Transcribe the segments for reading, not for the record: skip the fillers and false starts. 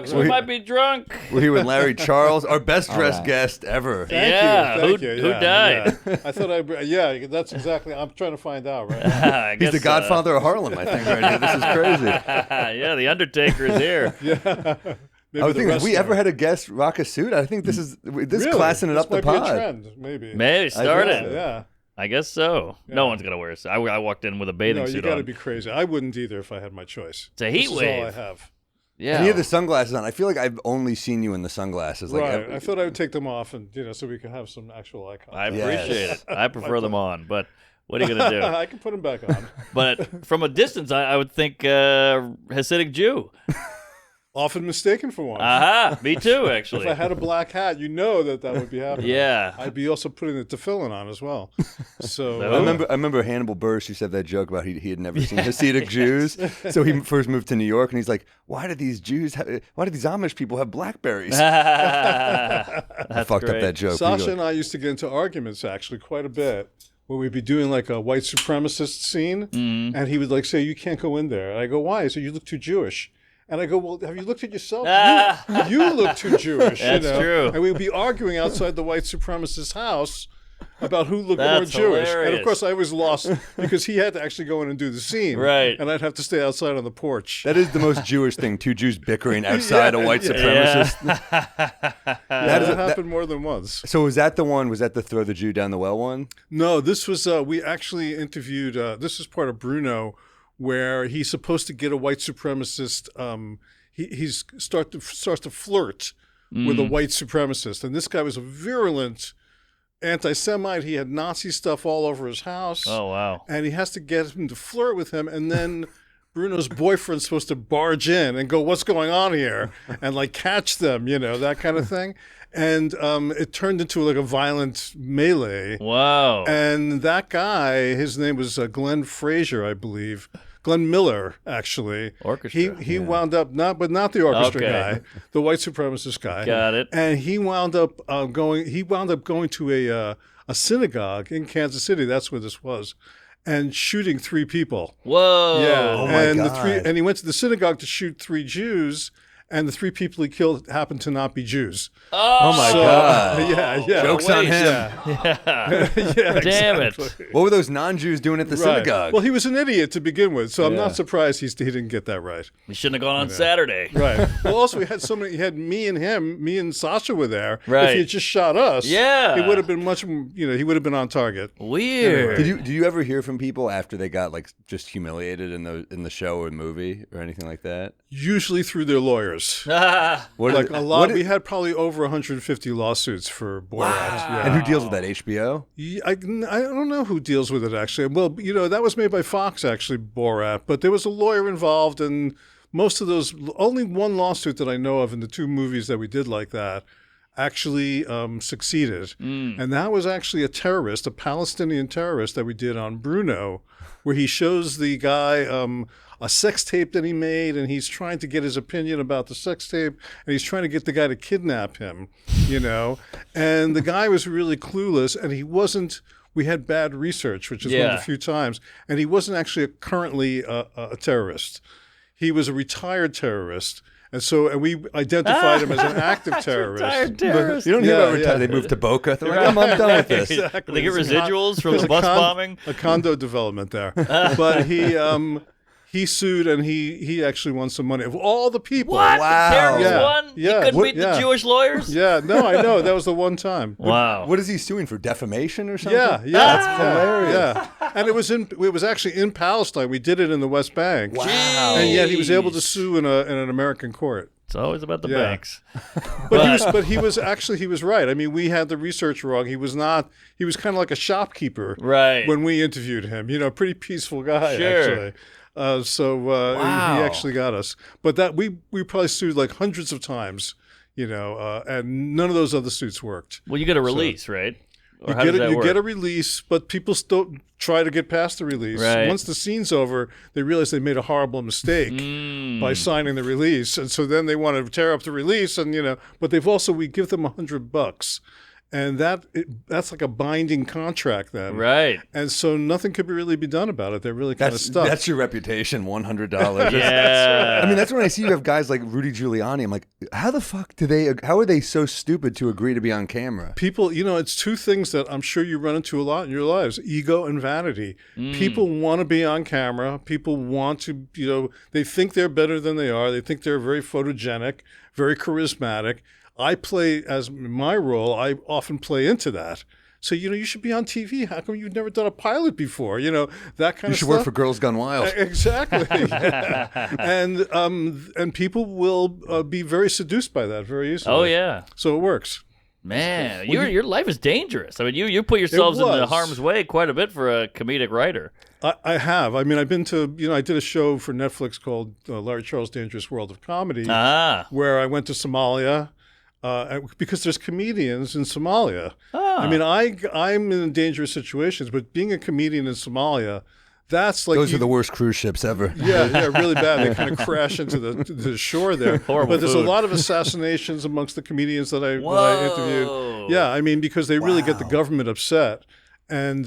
folks. We might be drunk. We're here with Larry Charles, our best dressed guest ever. Thank you. Who died? Yeah. I thought that's exactly. I'm trying to find out, right? I He's guess, the godfather of Harlem, I think, right here. This is crazy. Yeah, the Undertaker is here. Yeah. I was thinking, have we ever had a guest rock a suit? I think this is really? classing it this up the might pod. Be a trend, maybe. Maybe started. Yeah. I guess so. Yeah. No one's gonna wear a suit. I walked in with a bathing suit you got to on. be crazy. I wouldn't either if I had my choice. It's a heat this wave. Is all I have. Yeah. And you have the sunglasses on. I feel like I've only seen you in the sunglasses. Like Right. I thought I would take them off, and so we could have some actual eye contact. I appreciate it. I prefer them on, but what are you gonna do? I can put them back on. But from a distance, I would think Hasidic Jew. Often mistaken for one. Aha, me too, actually. If I had a black hat, that would be happening. Yeah. I'd be also putting the tefillin on as well. So I remember Hannibal Buress, who said that joke about he had never seen Hasidic Jews. So he first moved to New York, and he's like, why do these Amish people have blackberries? I fucked up that joke. Sasha and I used to get into arguments, actually, quite a bit. When we'd be doing like a white supremacist scene, and he would say, you can't go in there. And I go, why? So you look too Jewish. And I go, well, have you looked at yourself? You look too Jewish. That's true. And we'd be arguing outside the white supremacist house about who looked That's more Jewish. hilarious. And of course, I was lost because he had to actually go in and do the scene. Right. And I'd have to stay outside on the porch. That is the most Jewish thing, two Jews bickering outside a white supremacist. That happened more than once. So was that the throw the Jew down the well one? No, this was, we actually interviewed, this is part of Bruno, where he's supposed to get a white supremacist. He starts to flirt with a white supremacist, and this guy was a virulent anti-Semite. He had Nazi stuff all over his house. Oh wow! And he has to get him to flirt with him, and then Bruno's boyfriend's supposed to barge in and go, "What's going on here?" and like catch them, that kind of thing. And it turned into like a violent melee. Wow! And that guy, his name was Glenn Frazier, I believe. Glenn Miller, actually. Orchestra. He wound up not the orchestra guy, the white supremacist guy. Got it. And he wound up going to a synagogue in Kansas City. That's where this was, and shooting 3 people. Whoa! Yeah. Oh my God. And he went to the synagogue to shoot 3 Jews. And the 3 people he killed happened to not be Jews. Oh my God. Yeah. Joke's on him. Yeah. Damn exactly. it. What were those non-Jews doing at the synagogue? Well, he was an idiot to begin with, so I'm not surprised he didn't get that right. We shouldn't have gone on Saturday. Right. Well, also we had he had me and Sasha were there. Right. If he had just shot us, Yeah. it would have been he would have been on target. Weird. Did you ever hear from people after they got like just humiliated in the show or movie or anything like that? Usually through their lawyers. What Like a lot. We had probably over 150 lawsuits for Borat. Yeah. And who deals with that? HBO? I don't know who deals with it, actually. Well, that was made by Fox, actually, Borat. But there was a lawyer involved, and most of those, only one lawsuit that I know of in the 2 movies that we did like that actually succeeded. And that was actually a Palestinian terrorist that we did on Bruno, where he shows the guy a sex tape that he made, and he's trying to get his opinion about the sex tape, and he's trying to get the guy to kidnap him, And the guy was really clueless, and he wasn't. We had bad research, which is one of the few times, and he wasn't actually currently a terrorist. He was a retired terrorist. And we identified him as an active terrorist. Retired terrorist. You don't hear about retired. They moved to Boca. They're like, I'm done with this. Exactly. Did they get residuals from the bus bombing? A condo development there. But he sued, and he actually won some money. Of all the people. What? Wow. The terrorist Yeah. won? Yeah. He couldn't beat the Jewish lawyers? Yeah, no, I know. That was the one time. Wow. What is he suing for? Defamation or something? Yeah, That's hilarious. Yeah, and it was actually in Palestine. We did it in the West Bank. Wow. And yet he was able to sue in an American court. It's always about the Yeah. banks. But he was right. I mean, we had the research wrong. He was kind of like a shopkeeper. Right. When we interviewed him, pretty peaceful guy, Sure. actually. He actually got us. But that we probably sued like hundreds of times, and none of those other suits worked. Well, you get a release, right? Or You how does that you work? get a release, but people still try to get past the release. Right. Once the scene's over, they realize they made a horrible mistake by signing the release, and so then they want to tear up the release, and but we give them $100, And that's like a binding contract then. Right. And so nothing could really be done about it. They're really kind of stuck. That's your reputation, $100. Yeah. I mean, that's when I see you have guys like Rudy Giuliani. I'm like, how the fuck how are they so stupid to agree to be on camera? People, it's two things that I'm sure you run into a lot in your lives: ego and vanity. People want to be on camera. People want to, they think they're better than they are. They think they're very photogenic, very charismatic. I play, as my role, I often play into that. So, you should be on TV. How come you've never done a pilot before? That kind of stuff. You should work for Girls Gone Wild. Exactly. And people will be very seduced by that very easily. Oh, yeah. So it works. Man, your life is dangerous. I mean, you put yourselves in the harm's way quite a bit for a comedic writer. I have. I mean, I've been to, I did a show for Netflix called Larry Charles' Dangerous World of Comedy, where I went to Somalia. Because there's comedians in Somalia. I mean, I'm in dangerous situations, but being a comedian in Somalia, that's like those are the worst cruise ships ever. Yeah, really bad. They kind of crash into the shore there. Horrible but there's food. a lot of assassinations amongst the comedians that I interviewed. Yeah, I mean, because they really get the government upset, and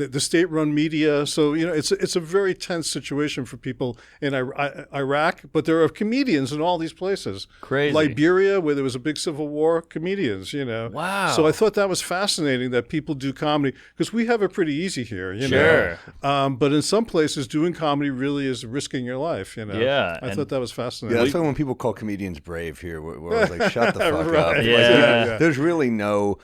the state-run media. So it's a very tense situation for people in Iraq. But there are comedians in all these places. Crazy. Liberia, where there was a big civil war, comedians. Wow. So I thought that was fascinating that people do comedy, because we have it pretty easy here. Sure. But in some places, doing comedy really is risking your life. Yeah. I thought that was fascinating. Yeah, that's why when people call comedians brave here, we're always like, shut the fuck Right. up. Yeah. Like, there's really no.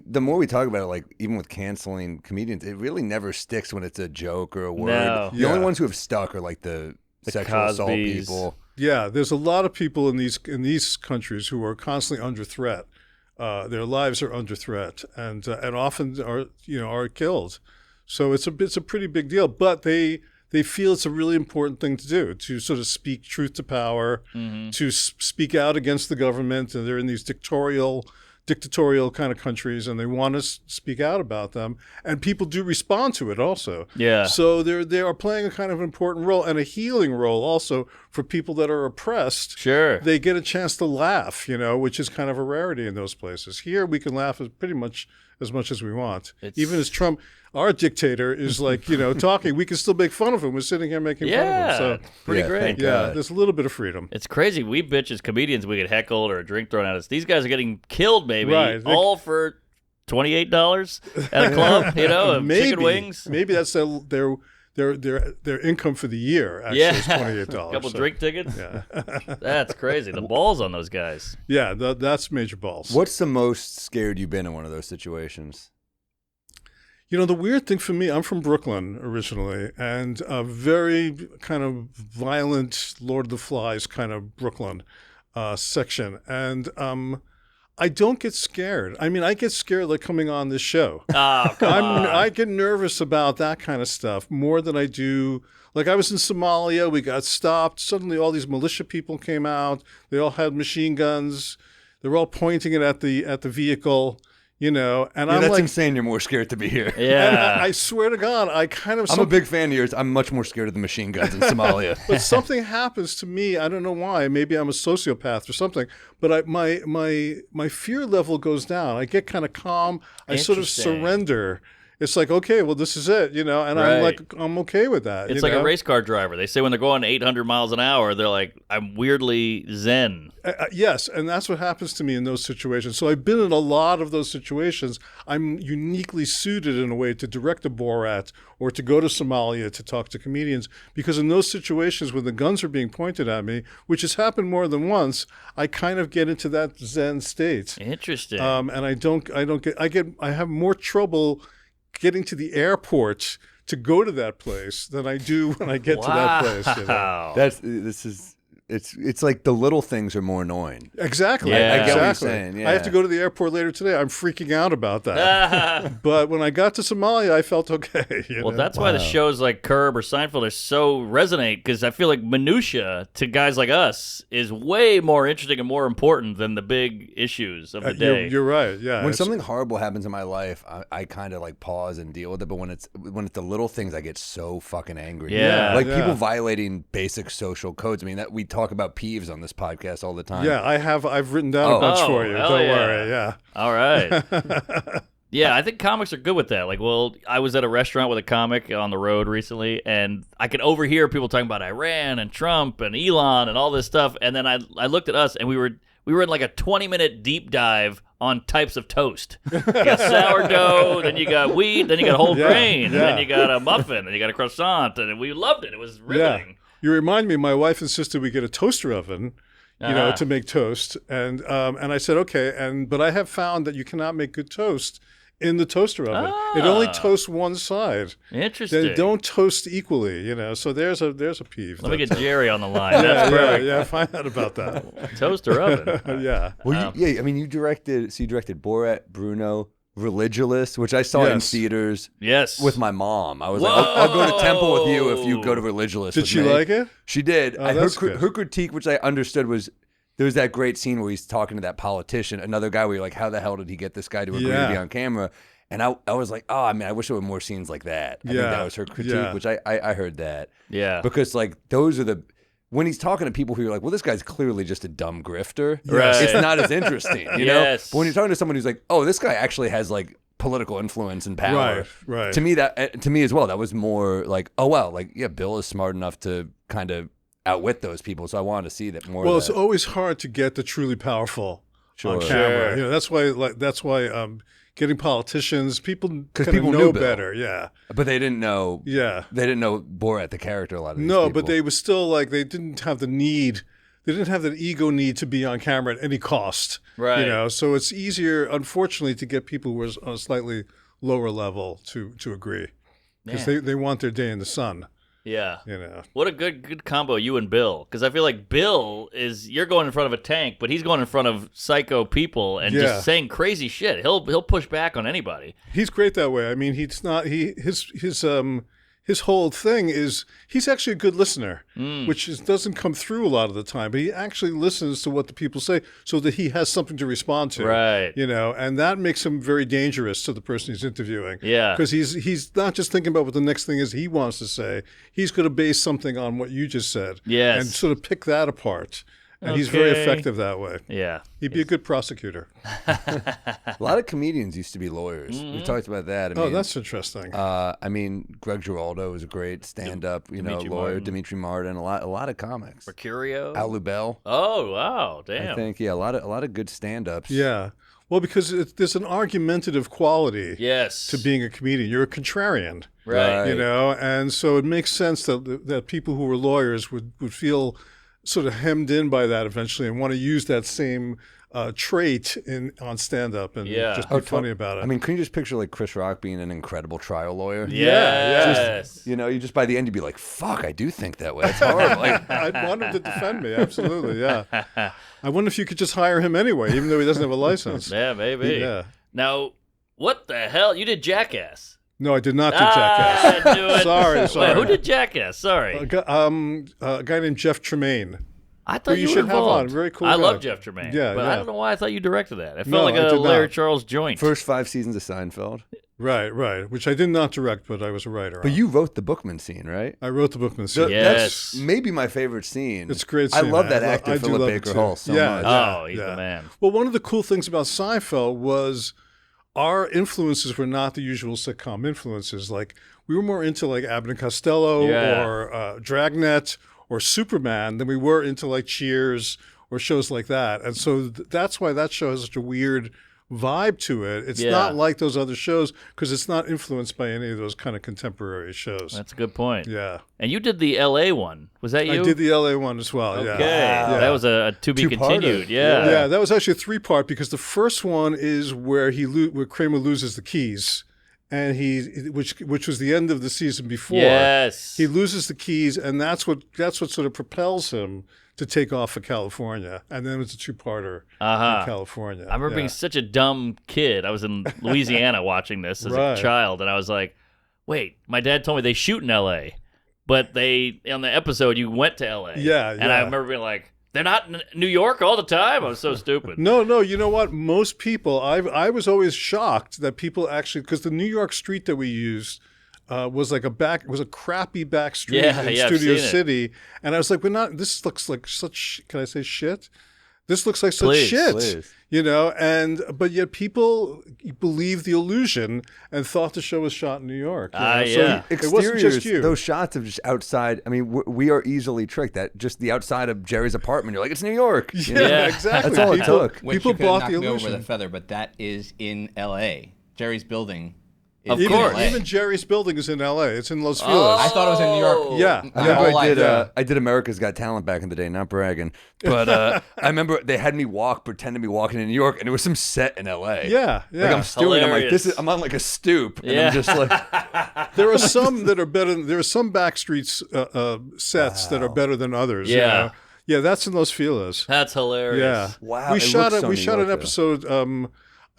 The more we talk about it, like even with canceling comedians, it really never sticks when it's a joke or a word. No. The only ones who have stuck are like the sexual assault Cosbys. people. Yeah, there's a lot of people in these countries who are constantly under threat. Their lives are under threat, and often are killed. So it's a pretty big deal. But they feel it's a really important thing to do, to sort of speak truth to power, to speak out against the government. And they're in these dictatorial kind of countries, and they want to speak out about them, and people do respond to it also. Yeah. So they are playing a kind of important role, and a healing role also for people that are oppressed. Sure. They get a chance to laugh, which is kind of a rarity in those places. Here we can laugh pretty much as we want. Even as Trump, our dictator, is like, talking, we can still make fun of him. We're sitting here making fun of him. So pretty great. thank yeah, God. there's a little bit of freedom. It's crazy. We bitch as comedians, we get heckled or a drink thrown at us. These guys are getting killed, maybe, Right. all for $28 at a club, of chicken wings. Maybe that's their income for the year, actually, Yeah. is $28. Couple drink tickets. Yeah. That's crazy. The balls on those guys. Yeah, that's major balls. What's the most scared you've been in one of those situations? The weird thing for me, I'm from Brooklyn originally, and a very kind of violent Lord of the Flies kind of Brooklyn section. And I don't get scared. I mean, I get scared like coming on this show. Oh, come on. I get nervous about that kind of stuff more than I do. Like I was in Somalia, we got stopped. Suddenly all these militia people came out. They all had machine guns. They were all pointing it at the vehicle. And I'm That's like, insane. You're more scared to be here. Yeah. and I swear to God, I kind of. I'm a big fan of yours. I'm much more scared of the machine guns in Somalia. But something happens to me. I don't know why. Maybe I'm a sociopath or something. But my fear level goes down. I get kind of calm. I sort of Interesting. surrender. It's like, okay, well, this is it, and I'm Right. like, I'm okay with that. It's like a race car driver. They say when they're going 800 miles an hour, they're like, I'm weirdly zen. Yes, and that's what happens to me in those situations. So I've been in a lot of those situations. I'm uniquely suited in a way to direct a Borat or to go to Somalia to talk to comedians, because in those situations when the guns are being pointed at me, which has happened more than once, I kind of get into that zen state. Interesting. And I have more trouble getting to the airport to go to that place than I do when I get to that place. Wow. It's like the little things are more annoying. Exactly. Yeah. I get what you're Exactly. saying, yeah. I have to go to the airport later today. I'm freaking out about that. But when I got to Somalia, I felt okay. Well, that's why the shows like Curb or Seinfeld are so resonate, because I feel like minutia to guys like us is way more interesting and more important than the big issues of the day. You're right. Yeah. When it's- something horrible happens in my life, I kind of like pause and deal with it. But when it's the little things, I get so fucking angry. Yeah. like Yeah. people violating basic social codes. I mean, that we talk talk about Peeves on this podcast all the time. Yeah, I've written down a bunch for you. hell Don't yeah. worry. Yeah. All right. Yeah, I think comics are good with that. Like, well, I was at a restaurant with a comic on the road recently, and I could overhear people talking about Iran and Trump and Elon and all this stuff. And then I looked at us, and we were in like a 20-minute deep dive on types of toast. You got sourdough, then you got wheat, then you got whole grain, and then you got a muffin, and you got a croissant, and we loved it. It was riveting. Yeah. You remind me, my wife insisted we get a toaster oven, to make toast. And I said, okay, but I have found that you cannot make good toast in the toaster oven. It only toasts one side. Interesting. They don't toast equally, so there's a peeve. Let me get Jerry on the line. That's perfect. Yeah, find out about that. Toaster oven. Yeah. Well, you directed Borat, Bruno, Religulous, which I saw in theaters Yes. with my mom. I was like, I'll go to Temple with you if you go to Religulous Did with she me. like it? She did. Oh, that's good. Her critique, which I understood, was there was that great scene where he's talking to that politician, another guy where you're like, how the hell did he get this guy to agree to be on camera? And I was like, I wish there were more scenes like that. I think that was her critique, which I heard that. Yeah. Because like those are when he's talking to people who you're like, well, this guy's clearly just a dumb grifter. Right. It's not as interesting, you know? Yes. But when you're talking to someone who's like, oh, this guy actually has like political influence and power. Right. To me as well, that was more like, oh well, like Bill is smart enough to kind of outwit those people. So I wanted to see that more. Well, of it's that. always hard to get the truly powerful on Sure. camera. Sure. That's why getting politicians, people Because people people know knew Bill. better. Yeah. But they didn't know. Yeah. They didn't know Borat, the character. A lot of these No, people. but they were still like they didn't have the need. They didn't have that ego need to be on camera at any cost. Right. So it's easier, unfortunately, to get people who are on a slightly lower level to agree because they want their day in the sun. Yeah. You What a good combo, you and Bill. Because I feel like Bill you're going in front of a tank, but he's going in front of psycho people and just saying crazy shit. He'll push back on anybody. He's great that way. I mean, he's not his whole thing is he's actually a good listener, which doesn't come through a lot of the time. But he actually listens to what the people say so that he has something to respond to. Right. And that makes him very dangerous to the person he's interviewing. Yeah. Because he's not just thinking about what the next thing is he wants to say. He's going to base something on what you just said. Yes. And sort of pick that apart. And he's very effective that way. Yeah. He'd be a good prosecutor. A lot of comedians used to be lawyers. We've talked about that. I mean, That's interesting. Greg Giraldo was a great stand-up, Dimitri lawyer. Martin. Dimitri Martin, a lot of comics. Mercurio. Al Lubell, Oh, wow. Damn. I think. Yeah, a lot of good stand-ups. Yeah. Well, because there's an argumentative quality Yes. to being a comedian. You're a contrarian, Right. and so it makes sense that people who were lawyers would feel sort of hemmed in by that eventually and want to use that same trait on stand-up and just be funny about it. I mean, can you just picture like Chris Rock being an incredible trial lawyer? Yes. You just by the end you'd be like, "Fuck, I do think that way." That's horrible. I'd want him to defend me, absolutely, yeah. I wonder if you could just hire him anyway, even though he doesn't have a license. Yeah, maybe. Yeah. Now, what the hell? You did Jackass. No, I did not do Jackass. I knew it. Sorry. Wait, who did Jackass? Sorry. A guy named Jeff Tremaine. I thought Who you were should have involved. on. Very cool I guy. love Jeff Tremaine. Yeah, but yeah. I don't know why I thought you directed that. It felt No, like I a did Larry not. Charles joint. First 5 seasons of Seinfeld. Right, which I did not direct, but I was a writer. But you wrote the Bookman scene, right? I wrote the Bookman scene. Yes. That's maybe my favorite scene. It's a great I scene. love that I actor, do Philip love it Baker too. Hall, so Yeah, much. Oh, he's the man. Well, one of the cool things about Seinfeld was our influences were not the usual sitcom influences. Like, we were more into like Abbott and Costello or Dragnet or Superman than we were into like Cheers or shows like that. And so that's why that show has such a weird vibe to it. It's not like those other shows because it's not influenced by any of those kind of contemporary shows. That's a good point. Yeah. And you did the L.A. one. Was that you? I did the LA one as well. Okay. Yeah. That was a to be Two-parter. continued. Yeah. Yeah, that was actually a 3-part because the first one is where where Kramer loses the keys, and which was the end of the season before. Yes. He loses the keys, and that's what sort of propels him to take off for California, and then it's a 2-parter in California. I remember being such a dumb kid. I was in Louisiana watching this as Right. a child, and I was like, "Wait, my dad told me they shoot in L.A., but on the episode you went to L.A." Yeah, And I remember being like, "They're not in New York all the time." I was so stupid. No, you know what? Most people, I was always shocked that people actually, because the New York street that we used was like a crappy back street Yeah, in yeah, I've Studio seen it. City, and I was like, this looks like such. Can I say shit? This looks like such Please, shit, please. but yet people believed the illusion and thought the show was shot in New York. Yeah. So it wasn't just you. Those shots of just outside. I mean, we are easily tricked. That just the outside of Jerry's apartment. You're like, it's New York. You know? Yeah. Exactly. That's all it took. Which People you could bought knock the me over illusion. with a feather, but that is in L.A. Jerry's building. Is Of in course. LA. Even Jerry's building is in L.A. It's in Los Feliz. I thought it was in New York. Yeah. my I remember whole life. I did America's Got Talent back in the day, not bragging. But I remember they had me pretend to be walking in New York, and it was some set in L.A. Yeah. Like I'm stewing. I'm like, Hilarious. I'm on like a stoop, and Yeah. I'm just like, There are some that are better. There are some backstreets sets that are better than others. Yeah. Yeah, that's in Los Feliz. That's hilarious. Yeah. Wow, We it shot looks so We New shot York, an though. episode.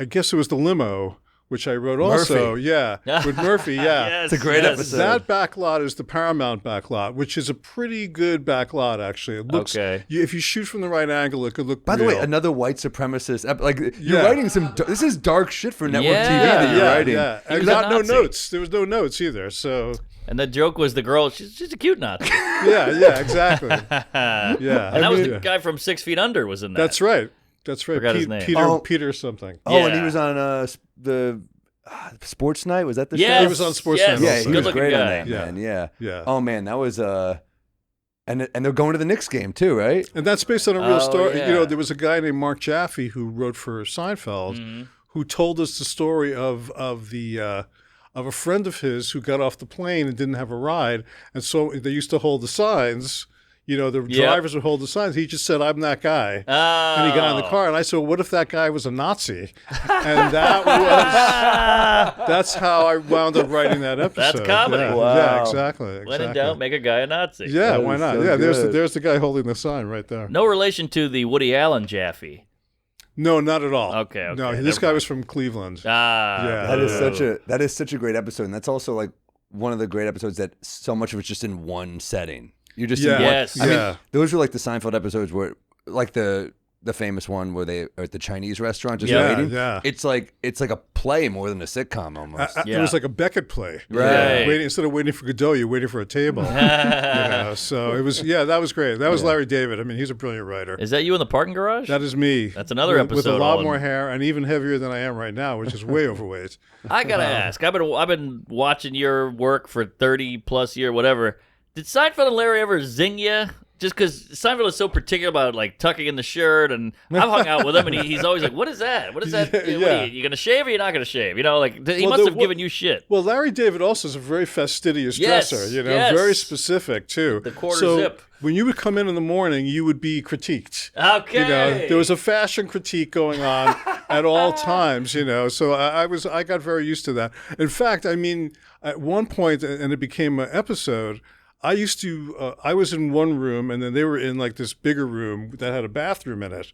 I guess it was the limo, which I wrote also. Murphy. Yeah, with Murphy. Yeah. Yes, It's a great yes. episode. That back lot is the Paramount back lot, which is a pretty good back lot, actually. It looks, Okay. if you shoot from the right angle, it could look By the way, real. another white supremacist. Like you're Yeah. writing some. This is dark shit for network Yeah. TV that you're yeah, writing. yeah. He And was a not no Nazi. notes. There was no notes either. So And the joke was the girl, she's a cute Nazi. yeah, exactly. Yeah. And that was the guy from 6 Feet Under was in that. That's right. That's right. Forgot his name. Peter something. Oh, and he Yeah. was on the Sports Night. Was that the Yes, show? He was on Sports yes. Night Yeah, also. he was Good-looking great on guy. that, Yeah. man. Yeah. Yeah. Oh man, that was and they're going to the Knicks game too, right? And that's based on a real Oh, story. yeah. You know, there was a guy named Mark Jaffe who wrote for Seinfeld, who told us the story of a friend of his who got off the plane and didn't have a ride, and so they used to hold the signs. You know, the Yep. drivers would hold the signs. He just said, "I'm that guy," Oh. and he got in the car. And I said, well, "What if that guy was a Nazi?" And that's how I wound up writing that episode. That's comedy. Yeah, Wow. yeah, exactly. When in doubt, make a guy a Nazi. Yeah, That why is not? so Yeah, good. there's the guy holding the sign right there. No relation to the Woody Allen Jaffe. No, not at all. Okay, No, never this guy mind. was from Cleveland. Ah. Yeah. That is such a great episode, and that's also like one of the great episodes that so much of it's just in one setting. You're just in one. Yes. I mean, Yeah. those are like the Seinfeld episodes where, like the famous one where they are at the Chinese restaurant just Yeah, waiting. yeah. It's like a play more than a sitcom almost. It was like a Beckett play. Right. Waiting, instead of waiting for Godot, you're waiting for a table. So it was, that was great. That was Larry David. I mean, he's a brilliant writer. Is that you in the parking garage? That is me. That's another With a episode lot on- more hair and even heavier than I am right now, which is way overweight. I gotta ask. I've been watching your work for 30 plus year, whatever. Did Seinfeld and Larry ever zing you? Just because Seinfeld is so particular about like tucking in the shirt, and I've hung out with him, and he's always like, "What is that? What is that? Yeah, What are yeah. you gonna shave or you're not gonna shave?" You know, like he Well, must have the- given you shit. Well, Larry David also is a very fastidious Yes, dresser, you know, yes. very specific too. The quarter so zip. when you would come in the morning, you would be critiqued. Okay. You know, there was a fashion critique going on at all times, you know. So I got very used to that. In fact, I mean, at one point, and it became an episode, I used to, I was in one room and then they were in like this bigger room that had a bathroom in it.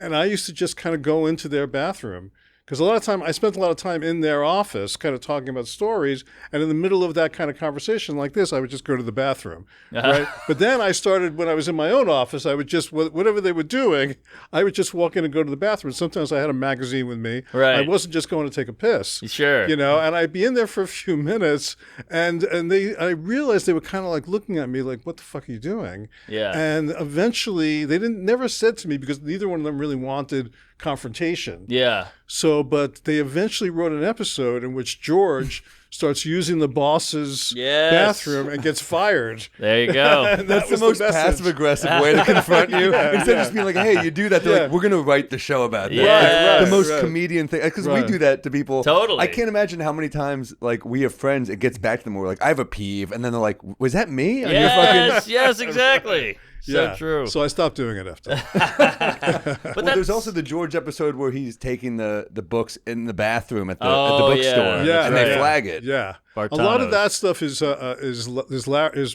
And I used to just kind of go into their bathroom. Because I spent a lot of time in their office kind of talking about stories. And in the middle of that kind of conversation like this, I would just go to the bathroom. Right. But then I started, when I was in my own office, I would just, whatever they were doing, I would just walk in and go to the bathroom. Sometimes I had a magazine with me. Right. I wasn't just going to take a piss. Sure. You know, and I'd be in there for a few minutes. And I realized they were kind of like looking at me like, what the fuck are you doing? Yeah. And eventually they never said to me, because neither one of them really wanted confrontation. Yeah. So, but they eventually wrote an episode in which George starts using the boss's Yes. bathroom and gets fired. There you go. And that That's the was most message. passive aggressive way to confront you. Instead of just being like, "Hey, you do that," they're Yeah. like, "We're gonna write the show about that." Yeah. Like, the most right. comedian thing, because we Right. do that to people. Totally. I can't imagine how many times like we have friends. It gets back to them. We're like, "I have a peeve," and then they're like, "Was that me?" And you're Yes. Yes. Exactly. So true. So I stopped doing it after that. But Well, there's also the George episode where he's taking the books in the bathroom at the Oh, bookstore, yeah. Yeah. and Right. they flag it. Yeah. Bartanos. A lot of that stuff is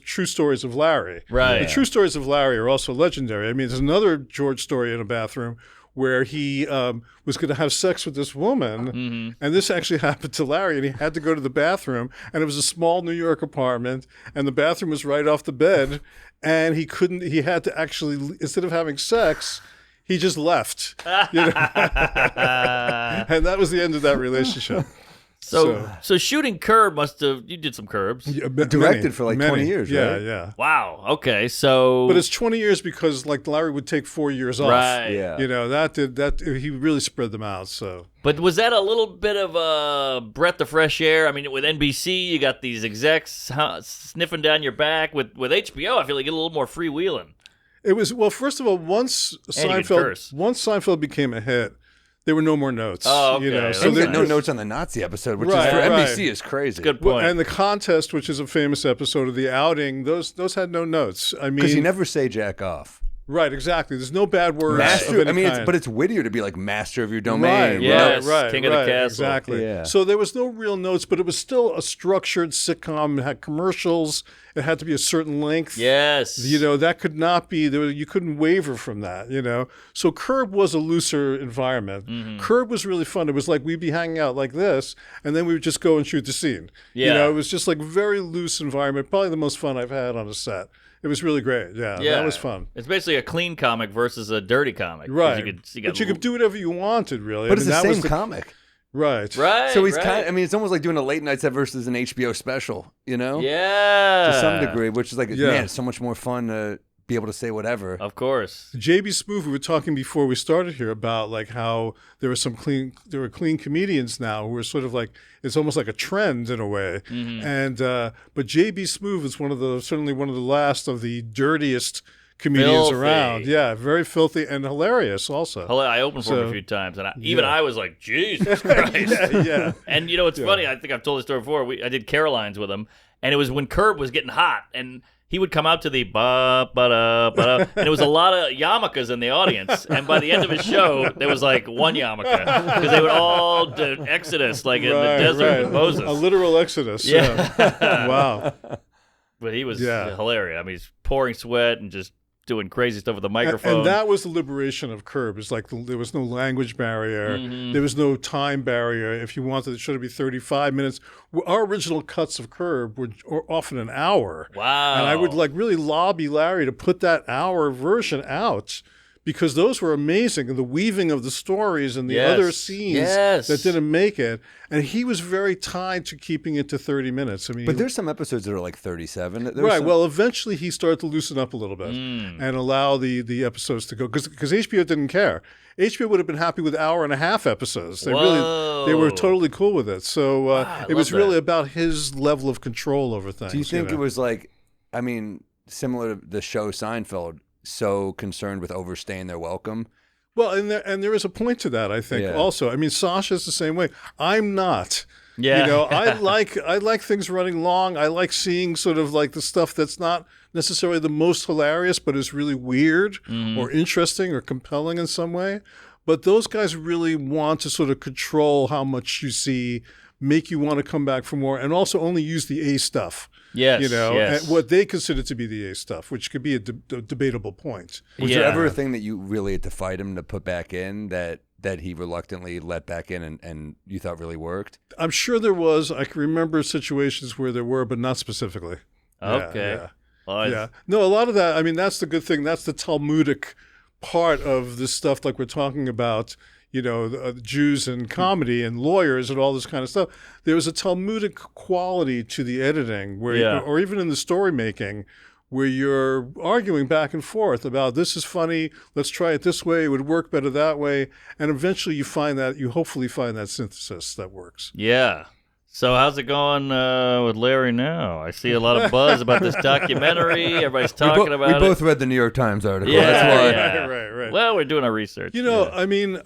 true stories of Larry. Right. The true stories of Larry are also legendary. I mean, there's another George story in a bathroom where he was going to have sex with this woman, and this actually happened to Larry, and he had to go to the bathroom, and it was a small New York apartment, and the bathroom was right off the bed, and he had to actually, instead of having sex, he just left. You know? And that was the end of that relationship. So shooting Curb you did some Curbs. Yeah, Directed for like 20 years, yeah, right? Yeah. Wow. Okay. So. But it's 20 years because like Larry would take 4 years off. Right. Yeah. You know, he really spread them out. So. But was that a little bit of a breath of fresh air? I mean, with NBC, you got these execs sniffing down your back. With HBO, I feel like you get a little more freewheeling. It was, well, first of all, once Seinfeld became a hit, there were no more notes. Oh, okay. You know, So That's no nice. notes on the Nazi episode, which Right, is for right. NBC is crazy. Good point. and the contest, which is a famous episode of The Outing, those had no notes. I mean, Because you never say jack off. right, exactly. There's no bad words. Master, of any kind. but it's wittier to be like master of your domain. Right, Yes, right, King of the Castle. Exactly. Yeah. So there was no real notes, but it was still a structured sitcom. It had commercials. It had to be a certain length. Yes. You know, that could not be, you couldn't waver from that, you know. So Curb was a looser environment. Mm-hmm. Curb was really fun. It was like we'd be hanging out like this, and then we would just go and shoot the scene. You Yeah. know, it was just like very loose environment. Probably the most fun I've had on a set. It was really great. Yeah, that was fun. It's basically a clean comic versus a dirty comic. 'Cause Right. You You could do whatever you wanted, really. But it's the that same was comic. Right. Right. So he's right. it's almost like doing a late night set versus an HBO special, you know? Yeah. To some degree, which is like, Yeah. man, it's so much more fun to be able to say whatever. Of course. JB Smoove, we were talking before we started here about like how there were clean comedians now who are sort of like, it's almost like a trend in a way. Mm-hmm. And but JB Smoove is certainly one of the last of the dirtiest comedians Filthy. around. Yeah, very filthy and hilarious also. I opened for him a few times, and I was like, Jesus Christ. Yeah. And you know, it's funny. I think I've told this story before. I did Caroline's with him, and it was when Curb was getting hot, and he would come out to the ba-da, and it was a lot of yarmulkes in the audience. And by the end of his show, there was like one yarmulke because they would all do Exodus, like in the desert with Moses. A literal exodus. Yeah. Wow. But he was Yeah. hilarious. I mean, he's pouring sweat and just doing crazy stuff with the microphone. And that was the liberation of Curb. It's like there was no language barrier. Mm-hmm. There was no time barrier. If you wanted, it should be 35 minutes. Our original cuts of Curb were often an hour. Wow. And I would like really lobby Larry to put that hour version out because those were amazing. And the weaving of the stories and the Yes. other scenes Yes. that didn't make it. And he was very tied to keeping it to 30 minutes. I mean, But there's some episodes that are like 37. There's right. some- Well, eventually he started to loosen up a little bit and allow the episodes to go because HBO didn't care. HBO would have been happy with hour and a half episodes. They were totally cool with it. So I it was love really that. about his level of control over things. do you think know? it was like, I mean, similar to the show Seinfeld, so concerned with overstaying their welcome? Well, and there is a point to that, I think. Yeah. Also, I mean, Sasha's the same way. I'm not. Yeah. You know, I like things running long. I like seeing sort of like the stuff that's not necessarily the most hilarious, but is really weird or interesting or compelling in some way. But those guys really want to sort of control how much you see, make you want to come back for more, and also only use the A stuff. Yes. You know, yes. and what they consider to be the A stuff, which could be a debatable point. Was there Yeah. ever a thing that you really had to fight him to put back in that he reluctantly let back in and you thought really worked? I'm sure there was. I can remember situations where there were, but not specifically. Okay. Yeah. Well, Yeah. No, a lot of that, I mean, that's the good thing. That's the Talmudic part of this stuff, like we're talking about, you know, the Jews and comedy and lawyers and all this kind of stuff. There was a Talmudic quality to the editing where, Yeah. or even in the story making, where you're arguing back and forth about this is funny, let's try it this way, it would work better that way. And eventually you hopefully find that synthesis that works. Yeah. So how's it going with Larry now? I see a lot of buzz about this documentary. Everybody's talking about we it. both read the New York Times article. Yeah, That's why. yeah. Right. Well, we're doing our research. You know, Yeah. I mean,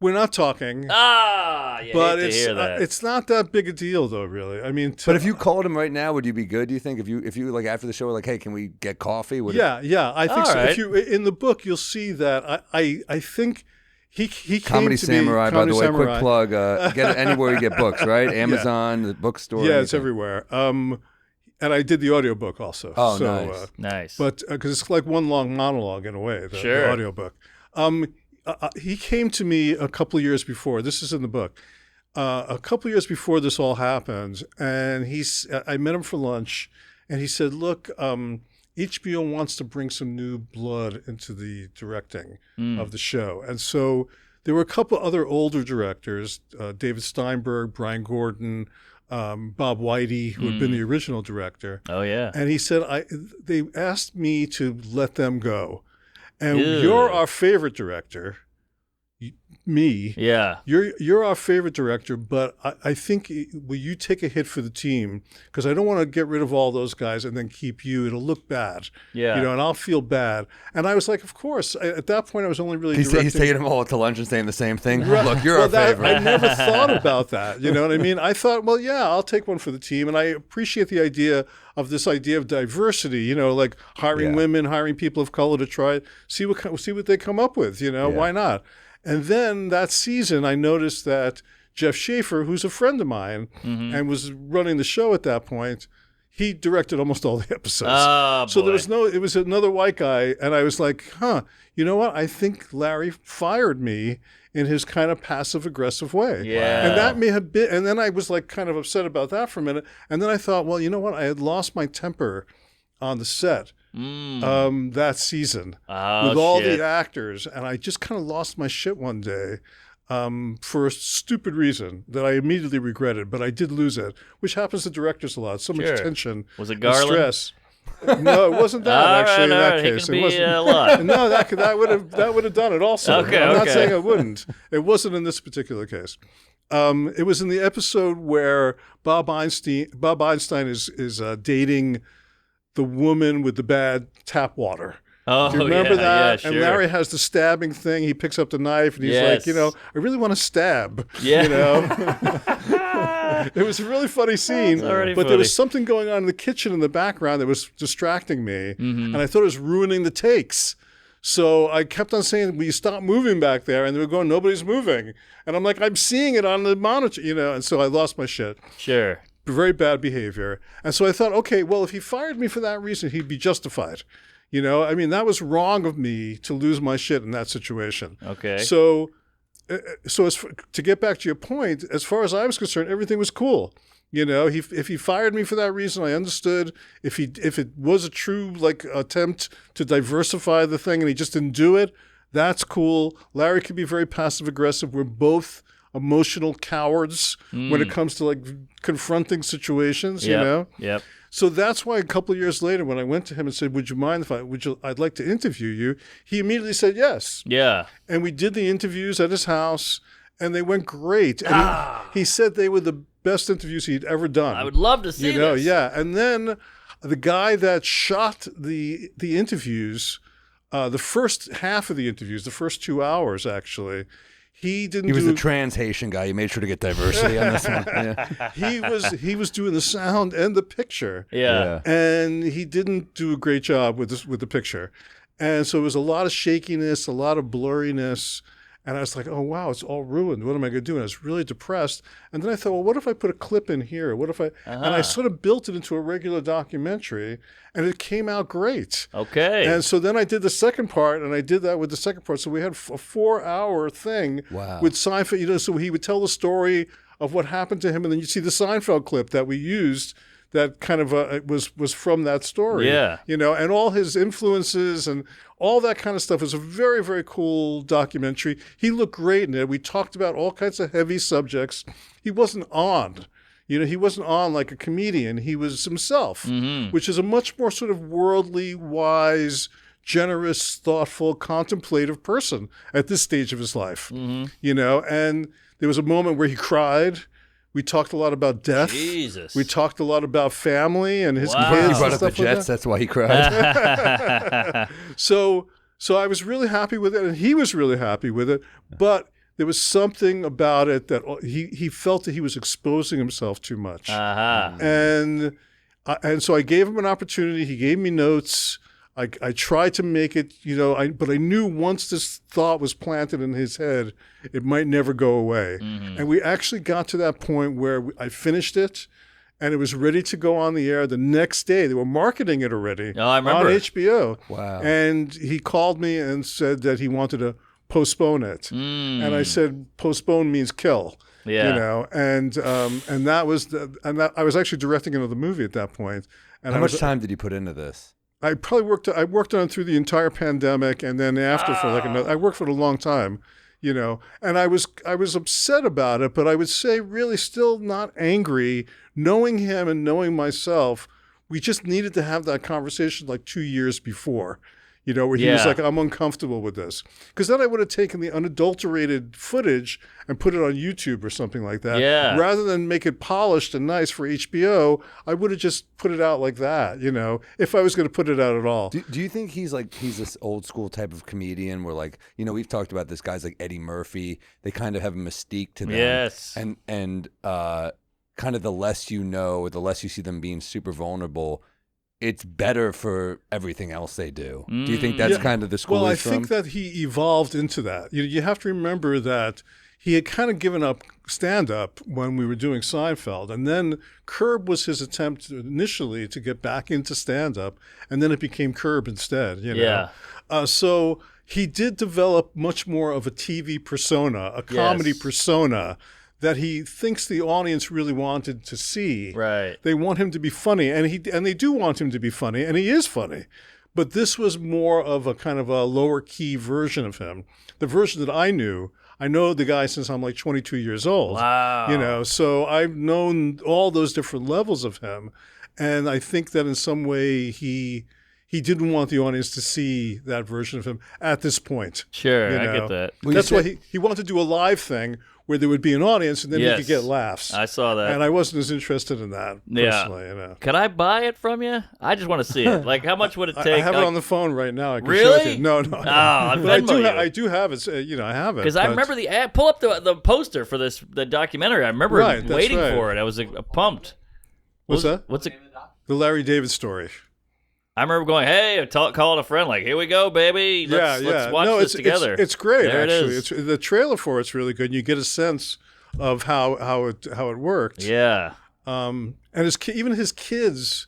we're not talking. you But hate to hear that. it's not that big a deal, though, really. I mean, But if you called him right now, would you be good? Do you think if you like after the show were like, hey, can we get coffee? Would yeah, I think All so. right. If you in the book, you'll see that I think he came Comedy to Samurai, be, by the Comedy way, Samurai. quick plug. Get it anywhere you get books, right? Amazon, the bookstore. Yeah, it's anything. everywhere. And I did the audiobook also. Oh, so, nice. Nice. But because it's like one long monologue in a way, the Sure. audiobook. He came to me a couple of years before. This is in the book. A couple of years before this all happened, and I met him for lunch, and he said, "Look, HBO wants to bring some new blood into the directing of the show, and so there were a couple other older directors, David Steinberg, Brian Gordon, Bob Whitey, who had been the original director. Oh, yeah. And he said, they asked me to let them go. And Ew. you're our favorite director, me. Yeah. You're our favorite director, but I think, will you take a hit for the team? Because I don't want to get rid of all those guys and then keep you. It'll look bad. Yeah. You know, and I'll feel bad. And I was like, of course. At that point, I was only really He's taking them all to lunch and saying the same thing. Look, you're our favorite. I never thought about that. You know what I mean? I thought, well, yeah, I'll take one for the team. And I appreciate the idea of diversity, you know, like hiring women, hiring people of color to try it, see what they come up with, you know, why not? And then that season, I noticed that Jeff Schaffer, who's a friend of mine and was running the show at that point, he directed almost all the episodes. Oh, so boy. it was another white guy. And I was like, you know what? I think Larry fired me in his kind of passive aggressive way. Yeah. And that may have been, and then I was like kind of upset about that for a minute. And then I thought, well, you know what? I had lost my temper on the set. That season with all the actors, and I just kind of lost my shit one day for a stupid reason that I immediately regretted, but I did lose it, which happens to directors a lot. So much tension, Was it and Garland? stress. No, it wasn't that actually. In that case, it it wasn't. a lot. No, that would have done it also. Okay, I'm not okay. saying I wouldn't. It wasn't in this particular case. It was in the episode where Bob Einstein is dating the woman with the bad tap water. Oh, Do you remember that? Yeah, sure. And Larry has the stabbing thing. He picks up the knife and he's like, you know, I really want to stab. Yeah. You know? It was a really funny scene. But there was something going on in the kitchen in the background that was distracting me. And I thought it was ruining the takes. So I kept on saying, will you stop moving back there? And they were going, nobody's moving. And I'm like, I'm seeing it on the monitor, you know? And so I lost my shit. Sure. Very bad behavior. And so I thought, okay, well, if he fired me for that reason, he'd be justified. You know, I mean, that was wrong of me to lose my shit in that situation. Okay. So to get back to your point, as far as I was concerned, everything was cool. You know, if he fired me for that reason, I understood. If it was a true like attempt to diversify the thing and he just didn't do it, that's cool. Larry could be very passive aggressive. We're both emotional cowards when it comes to like confronting situations, you know? Yep. So that's why a couple of years later, when I went to him and said, would you mind if I'd like to interview you? He immediately said yes. Yeah. And we did the interviews at his house and they went great. And he said they were the best interviews he'd ever done. I would love to see this. Yeah. And then the guy that shot the interviews, the first half of the interviews, the first 2 hours actually, he was the trans Haitian guy. He made sure to get diversity on this one. Yeah. He was doing the sound and the picture. Yeah. And he didn't do a great job with the picture. And so it was a lot of shakiness, a lot of blurriness. And I was like, oh, wow, it's all ruined. What am I going to do? And I was really depressed. And then I thought, well, what if I put a clip in here? What if And I sort of built it into a regular documentary, and it came out great. Okay. And so then I did the second part, and I did that with the second part. So we had a 4-hour thing with Seinfeld. You know, so he would tell the story of what happened to him, and then you see the Seinfeld clip that we used that kind of was from that story. Yeah. You know, and all his influences and all that kind of stuff. It was a very, very cool documentary. He looked great in it. We talked about all kinds of heavy subjects. He wasn't on. You know, he wasn't on like a comedian. He was himself, which is a much more sort of worldly, wise, generous, thoughtful, contemplative person at this stage of his life. You know, and there was a moment where he cried. We talked a lot about death. Jesus. We talked a lot about family and his kids. He and brought up the stuff like Jets. that. That's why he cried. So I was really happy with it, and he was really happy with it. But there was something about it that he felt that he was exposing himself too much. And so I gave him an opportunity. He gave me notes. I tried to make it, you know, but I knew once this thought was planted in his head, it might never go away. And we actually got to that point where I finished it, and it was ready to go on the air the next day. They were marketing it already I remember. on HBO. Wow. And he called me and said that he wanted to postpone it. And I said, postpone means kill. Yeah. You know, and that was I was actually directing another movie at that point. And How much time did you put into this? I worked on it through the entire pandemic, and then after for like another. I worked for it a long time, you know. And I was upset about it, but I would say really still not angry. Knowing him and knowing myself, we just needed to have that conversation like 2 years before. You know, where he was like, I'm uncomfortable with this. Because then I would have taken the unadulterated footage and put it on YouTube or something like that. Yeah. Rather than make it polished and nice for HBO, I would have just put it out like that, you know, if I was going to put it out at all. Do you think he's this old school type of comedian where, like, you know, we've talked about this, guys like Eddie Murphy, they kind of have a mystique to them. Yes. And kind of the less you know, the less you see them being super vulnerable, it's better for everything else they do. Do you think that's kind of the school Well, I he's from? think that he evolved into that. You have to remember that he had kind of given up stand-up when we were doing Seinfeld. And then Curb was his attempt initially to get back into stand-up. And then it became Curb instead, you know. Yeah. So he did develop much more of a TV persona, a comedy persona that he thinks the audience really wanted to see. Right. They want him to be funny, and they do want him to be funny, and he is funny. But this was more of a kind of a lower key version of him. The version that I knew, I know the guy since I'm like 22 years old. Wow. You know, so I've known all those different levels of him. And I think that in some way he didn't want the audience to see that version of him at this point. Sure, you I know? get that. Well, That's why he wanted to do a live thing where there would be an audience and then he could get laughs. I saw that. And I wasn't as interested in that personally. You know. Could I buy it from you? I just want to see it. Like, how much would it take? I have it on the phone right now. I can show it Really? to you. No. Oh, I'd But Venmo you. I do have it. You know, I have it. Because I but- remember the ad. Pull up the poster for the documentary. I remember Right, that's waiting right. for it. I was pumped. What's that? What's it? The Larry David story. I remember going, hey, calling a friend, like, here we go, baby. Let's watch this together. It's great, There actually. It is. The trailer for it's really good. And you get a sense of how it worked. Yeah. And even his kids,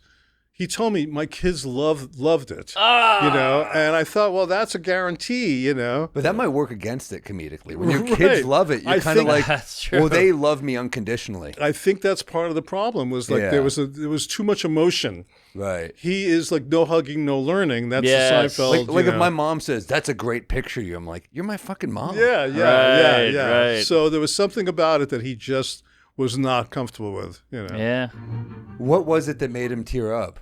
he told me my kids loved it. Ah! You know, and I thought, well, that's a guarantee. You know. But that might work against it comedically. When your Right. kids love it, you're I kind of think like, that's true. well, they love me unconditionally. I think that's part of the problem. Was like Yeah. there was too much emotion. Right. He is like no hugging, no learning. That's Yes. the Seinfeld. Like you if know. my mom says, that's a great picture of you, I'm like, you're my fucking mom. Yeah. Right. So there was something about it that he just was not comfortable with. You know. Yeah. What was it that made him tear up?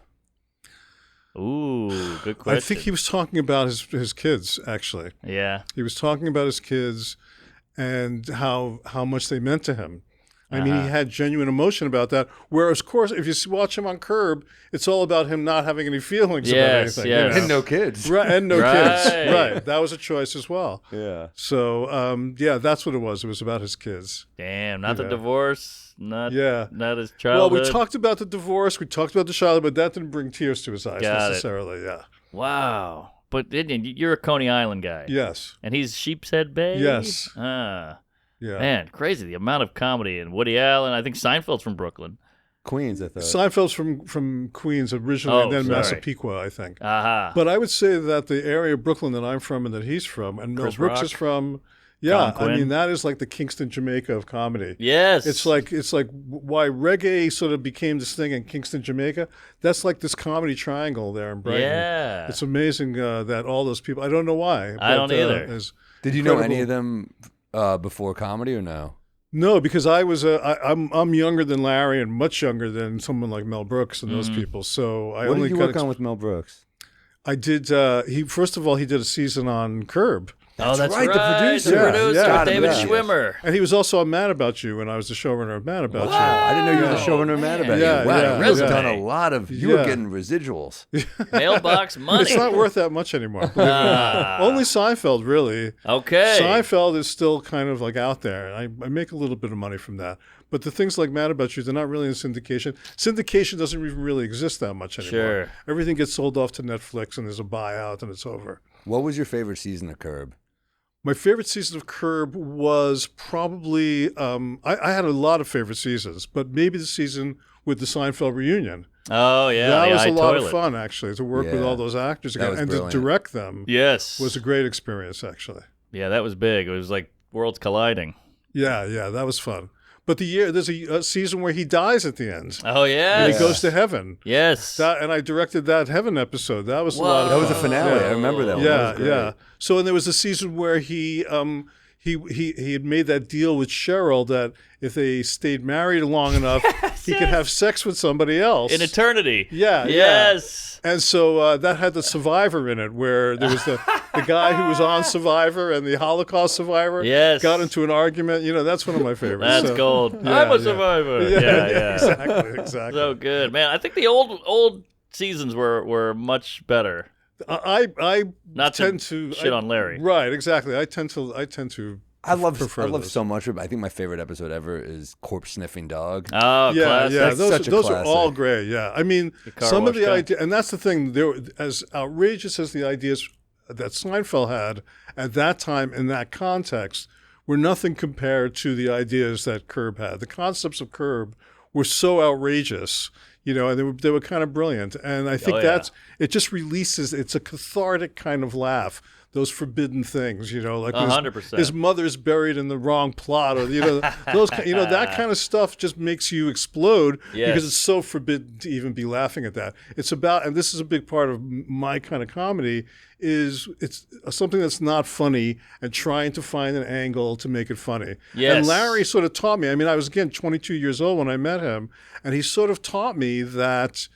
Ooh, good question. I think he was talking about his kids. Actually, Yeah. he was talking about his kids and how much they meant to him. I mean, he had genuine emotion about that. Whereas, of course, if you watch him on Curb, it's all about him not having any feelings about Yes, anything. yes. You know? And no kids. Right, and no Right. kids. Right. That was a choice as well. Yeah. So, yeah, that's what it was. It was about his kids. Damn, not the Yeah. divorce, not his Well, childhood. we talked about the divorce. We talked about the child, but that didn't bring tears to his eyes Got it. necessarily. Yeah. Wow. But you're a Coney Island guy. Yes. And he's Sheepshead Bay? Yes. Ah. Yeah. Man, crazy. The amount of comedy. And Woody Allen. I think Seinfeld's from Brooklyn. Queens, I thought. Seinfeld's from Queens originally, Oh, and then sorry. Massapequa, I think. Aha. But I would say that the area of Brooklyn that I'm from and that he's from, and Mel Chris Brooks Rock. is from, Don I Quinn. mean, that is like the Kingston, Jamaica of comedy. Yes. It's like why reggae sort of became this thing in Kingston, Jamaica. That's like this comedy triangle there in Brighton. Yeah. It's amazing that all those people. I don't know why. I don't either. is Did you know any incredible. of them before comedy or no? No, because I'm younger than Larry and much younger than someone like Mel Brooks and those people. So I What only did you got work on with Mel Brooks? I did. First of all, he did a season on Curb. Oh, that's right, right. the producer. The Yeah, producer, yeah, David yeah. Schwimmer. And he was also on Mad About You when I was the showrunner of Mad About Wow, I didn't know you were the Oh, showrunner mad about Yeah, you. Wow, yeah, you've yeah. done a lot of. You were Yeah. getting residuals. Mailbox You. money. It's not worth that much anymore. believe it or not. Only Seinfeld, really. Okay. Seinfeld is still kind of like out there. I make a little bit of money from that. But the things like Mad About You, they're not really in syndication. Syndication doesn't even really exist that much anymore. Sure. Everything gets sold off to Netflix and there's a buyout and it's over. What was your favorite season of Curb? My favorite season of Curb was probably, I had a lot of favorite seasons, but maybe the season with the Seinfeld reunion. Oh, yeah. that the was a high lot toilet. of fun, actually, to work with Yeah. all those actors That again. was And brilliant. to direct them Yes. was a great experience, actually. Yeah, that was big. It was like worlds colliding. Yeah, that was fun. But there's a season where he dies at the end. Oh, yeah. And he goes to heaven. Yes. And I directed that Heaven episode. That was a lot of That fun. was the finale. I remember that one. That Yeah, was great. yeah. So, and there was a season where he he had made that deal with Cheryl that if they stayed married long enough, he could have sex with somebody else in eternity. Yeah. Yes. Yeah. And so that had the Survivor in it, where there was the guy who was on Survivor and the Holocaust survivor got into an argument. That's one of my favorites. That's gold. I'm a survivor. Yeah. Exactly. So good, man. I think the old seasons were much better. I Not tend to shit on Larry. Right, exactly. I tend to. I love those. so much of it. I think my favorite episode ever is Corpse Sniffing Dog. Oh, classic. Yeah. That's Those such a are all classic. great. Yeah, I mean, some of the ideas, and that's the thing. As outrageous as the ideas that Seinfeld had at that time in that context were nothing compared to the ideas that Curb had. The concepts of Curb were so outrageous. And they were kind of brilliant. And I think it just releases, it's a cathartic kind of laugh, those forbidden things, like 100%. His mother's buried in the wrong plot, or, that kind of stuff just makes you explode because it's so forbidden to even be laughing at that. It's about, and this is a big part of my kind of comedy, is it's something that's not funny and trying to find an angle to make it funny. Yes. And Larry sort of taught me, I mean, I was, again, 22 years old when I met him, and he sort of taught me that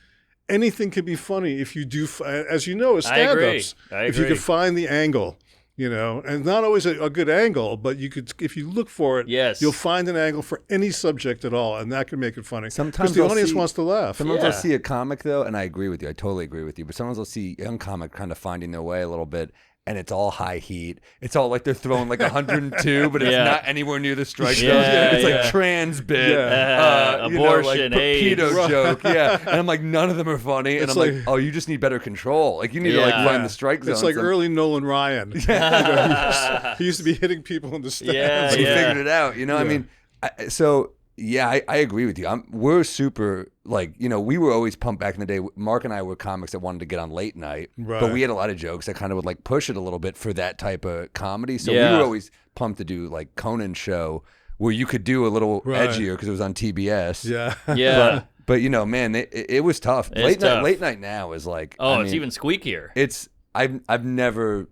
anything can be funny if you do, as you know, as stand-ups, I agree. if you can find the angle. And not always a good angle, but you could, if you look for it, you'll find an angle for any subject at all, and that can make it funny. Sometimes the audience wants to laugh. Sometimes I'll see a comic, though, and I agree with you. I totally agree with you. But sometimes I'll see a young comic kind of finding their way a little bit, and it's all high heat. It's all like they're throwing like 102, but it's not anywhere near the strike zone. It's like trans bit, abortion, AIDS. pedo joke. And I'm like, none of them are funny. And I'm like, oh, you just need better control. Like, you need to find the strike zone. It's like early Nolan Ryan. He used to be hitting people in the stands. He figured it out. I mean, I agree with you. We're super, we were always pumped back in the day. Mark and I were comics that wanted to get on late night, but we had a lot of jokes that kind of would push it a little bit for that type of comedy. So we were always pumped to do Conan's show, where you could do a little edgier because it was on TBS. Yeah. But man, it was tough. It's tough. Late night now is it's even squeakier. I've never.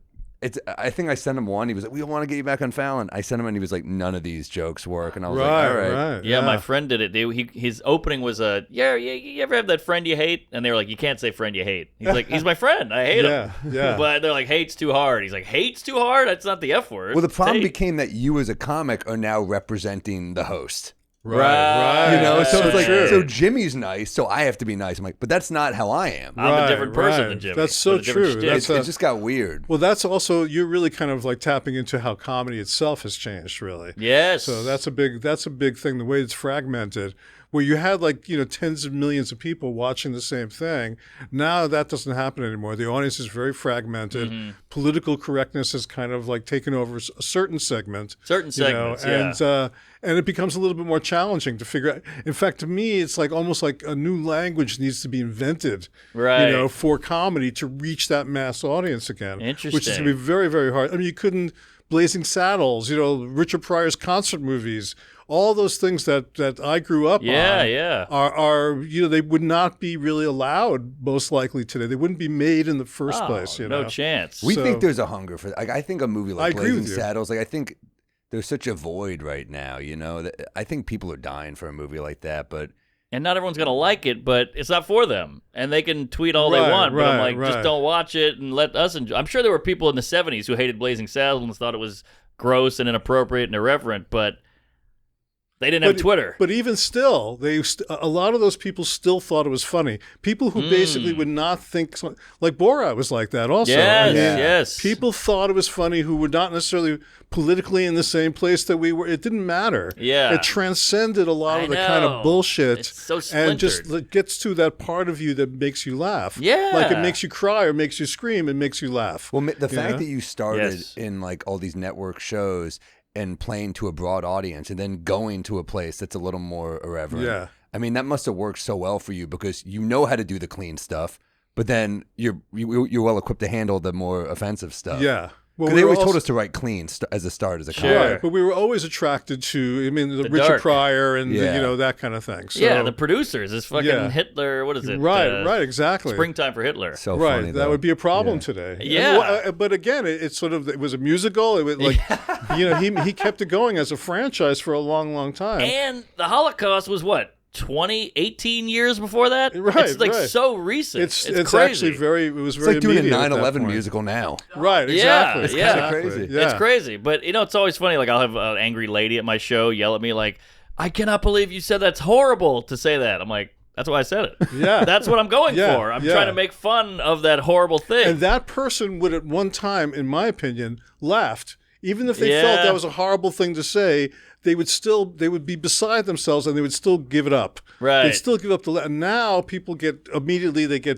I think I sent him one. He was like, "We want to get you back on Fallon." I sent him, and he was like, "None of these jokes work." And I was like, "All right." Yeah, my friend did it. His opening was you ever have that friend you hate? And they were like, "You can't say friend you hate." He's like, "He's my friend. I hate him." Yeah. But they're like, "Hate's too hard." He's like, "Hate's too hard? That's not the F word." Well, the problem became that you as a comic are now representing the host. Right. So it's like, true. so Jimmy's nice, so I have to be nice. I'm like, but that's not how I am. I'm a different person than Jimmy. That's so true. It just got weird. Well, that's also, you're really kind of tapping into how comedy itself has changed, really. Yes. So that's a big thing, the way it's fragmented, where you had tens of millions of people watching the same thing. Now that doesn't happen anymore. The audience is very fragmented. Mm-hmm. Political correctness has kind of taken over a certain segment. And it becomes a little bit more challenging to figure out. In fact, to me, it's almost like a new language needs to be invented, for comedy to reach that mass audience again. Interesting. Which is going to be very, very hard. I mean, you couldn't, Blazing Saddles, Richard Pryor's concert movies, all those things that I grew up on are they would not be really allowed most likely today. They wouldn't be made in the first place. No chance. We think there's a hunger for I think a movie like agree Blazing with you. Saddles, I think there's such a void right now, that I think people are dying for a movie like that, but and not everyone's going to like it, but it's not for them. And they can tweet all they want, but I'm like, just don't watch it and let us enjoy. I'm sure there were people in the 70s who hated Blazing Saddles and thought it was gross and inappropriate and irreverent, but they didn't have Twitter. But even still, a lot of those people still thought it was funny. People who basically would not think, like Borat was like that also. Yes. People thought it was funny who were not necessarily politically in the same place that we were. It didn't matter. Yeah. It transcended a lot of the kind of bullshit. It's so splintered. And just gets to that part of you that makes you laugh. Yeah. Like it makes you cry or makes you scream and makes you laugh. Well, the fact that you started in all these network shows and playing to a broad audience and then going to a place that's a little more irreverent. Yeah. I mean, that must have worked so well for you because you know how to do the clean stuff, but then you're well equipped to handle the more offensive stuff. Yeah. Well, Because they always told us to write clean as a start, as a Sure. comic. Right, but we were always attracted to, the Richard dark. Pryor and Yeah. that kind of thing. So, Yeah, the producers is fucking Yeah. Hitler. What is it? right, exactly. Springtime for Hitler. So Right, funny, that though. would be a problem Yeah. today. Yeah. But again, it was a musical. It was like, he kept it going as a franchise for a long, long time. And the Holocaust was what? 18 years before that? Right, It's like right. so recent. It's crazy. actually it was It's very like doing a immediate at that 9/11 point. musical now. Right, Yeah, exactly. it's kinda exactly. crazy. Yeah. It's crazy. But, it's always funny. Like, I'll have an angry lady at my show yell at me like, I cannot believe you said that's horrible to say that. I'm like, that's why I said it. Yeah. That's what I'm going Yeah, for. I'm yeah. trying to make fun of that horrible thing. And that person would at one time, in my opinion, laughed. Even if they Yeah. felt that was a horrible thing to say, they would be beside themselves and they would still give it up. Right. They'd still give up and now people get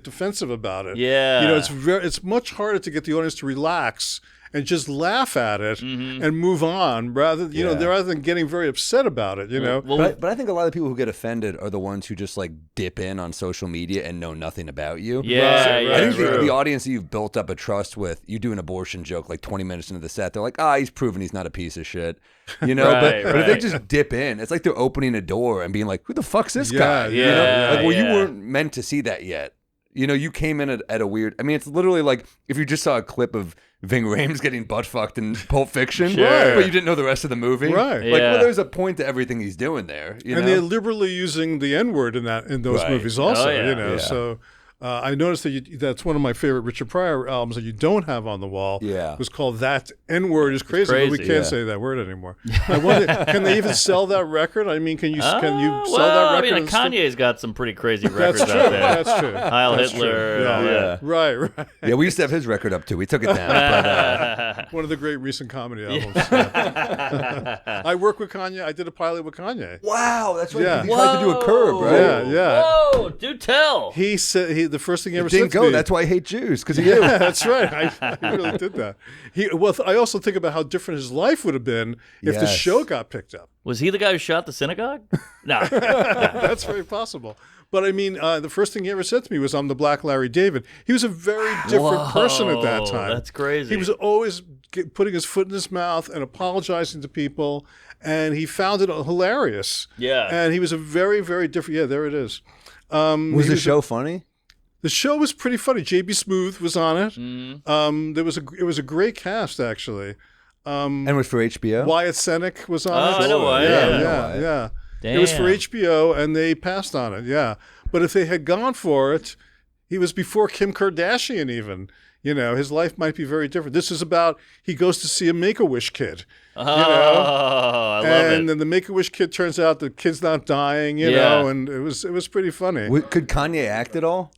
defensive about it. Yeah. It's much harder to get the audience to relax and just laugh at it and move on rather than getting very upset about it, Well, But I think a lot of people who get offended are the ones who just like dip in on social media and know nothing about you. yeah, Right, yeah, I think true. the audience that you've built up a trust with, you do an abortion joke like 20 minutes into the set, they're like, he's proven he's not a piece of shit. Right, but if they right. just dip in, it's like they're opening a door and being like, who the fuck's this Yeah, guy? yeah, Like, well, you yeah. weren't meant to see that yet. You came in at a weird, it's literally like if you just saw a clip of Ving Rhames getting butt fucked in Pulp Fiction, Sure. but you didn't know the rest of the movie. Right. Like, Yeah. well, there's a point to everything he's doing there. You and know? they're liberally using the N-word in those Right. movies also, Oh, yeah. Yeah. So I noticed that's one of my favorite Richard Pryor albums that you don't have on the wall. Yeah. It was called That N-Word is Crazy, but we crazy, can't yeah. say that word anymore. I wonder, can they even sell that record? I mean, can you sell that I record? mean, and still- Kanye's got some pretty crazy records That's true. out there. That's true. Heil That's Hitler true. and all that. Right. Yeah, we used to have his record up too. We took it down. But, One of the great recent comedy albums. I work with Kanye. I did a pilot with Kanye. wow, that's right. Yeah. He tried to do a curb, right? Yeah. Whoa, do tell. He said the first thing he ever It didn't said to go. me. That's why I hate Jews, because he Yeah, knew. that's right. I really did that. I also think about how different his life would have been if the Yes. show got picked up. Was he the guy who shot the synagogue? No. That's very possible. But I mean, the first thing he ever said to me was, "I'm the Black Larry David." He was a very different person at that Whoa, time. that's crazy. He was always putting his foot in his mouth and apologizing to people, and he found it hilarious. Yeah. And he was a very, very different. Yeah, there it is. Was the show funny? The show was pretty funny. J.B. Smoove was on it. Mm-hmm. It was a great cast actually. And it was for HBO? Wyatt Cenac was on Oh, it. I know Wyatt. Yeah, I know yeah, Wyatt. yeah. It was for Damn. HBO, and they passed on it. Yeah, but if they had gone for it, he was before Kim Kardashian even. His life might be very different. This is about he goes to see a Make-A-Wish kid. Oh, I love and it. then the Make-A-Wish kid turns out the kid's not dying, you Yeah. know, and it was pretty funny. Could Kanye act at all?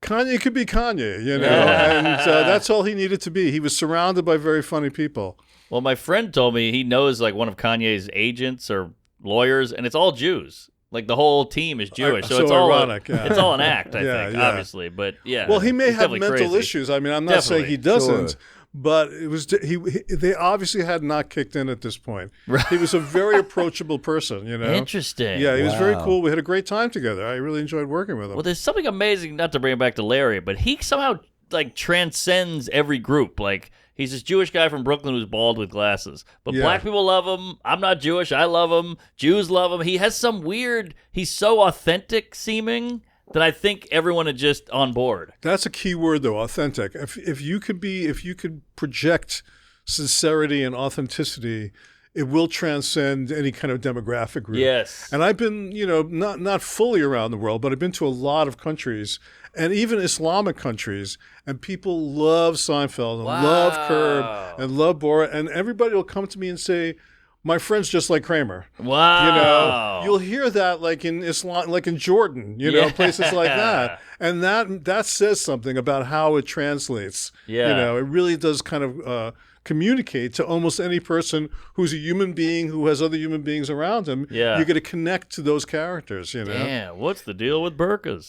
Kanye could be Kanye, Yeah. and that's all he needed to be. He was surrounded by very funny people. Well, my friend told me he knows like one of Kanye's agents or lawyers, and it's all Jews. Like the whole team is Jewish, so So it's all ironic, yeah. it's all an act, I Yeah, think, yeah. obviously. But yeah, Well, he may it's have definitely mental crazy. issues. I mean, I'm not saying he Definitely. doesn't, Sure. but it was they obviously had not kicked in at this point. He was a very approachable person, Interesting. Yeah, he was very Wow. cool. We had a great time together. I really enjoyed working with him. Well, there's something amazing. Not to bring it back to Larry, but he somehow like transcends every group. Like he's this Jewish guy from Brooklyn who's bald with glasses, but Yeah. black people love him. I'm not Jewish. I love him. Jews love him. He has some weird. He's so authentic seeming that I think everyone is just on board. That's a key word, though, authentic. If you could project sincerity and authenticity, it will transcend any kind of demographic group. Yes. And I've been, not fully around the world, but I've been to a lot of countries, and even Islamic countries, and people love Seinfeld and love Curb and love Borat, and everybody will come to me and say, "My friend's just like Kramer." Wow. You'll hear that like in Islam, like in Jordan, Yeah. places like that, and that says something about how it translates. Yeah. It really does kind of communicate to almost any person who's a human being who has other human beings around him. Yeah. You're going to connect to those characters. Damn, what's the deal with burkas?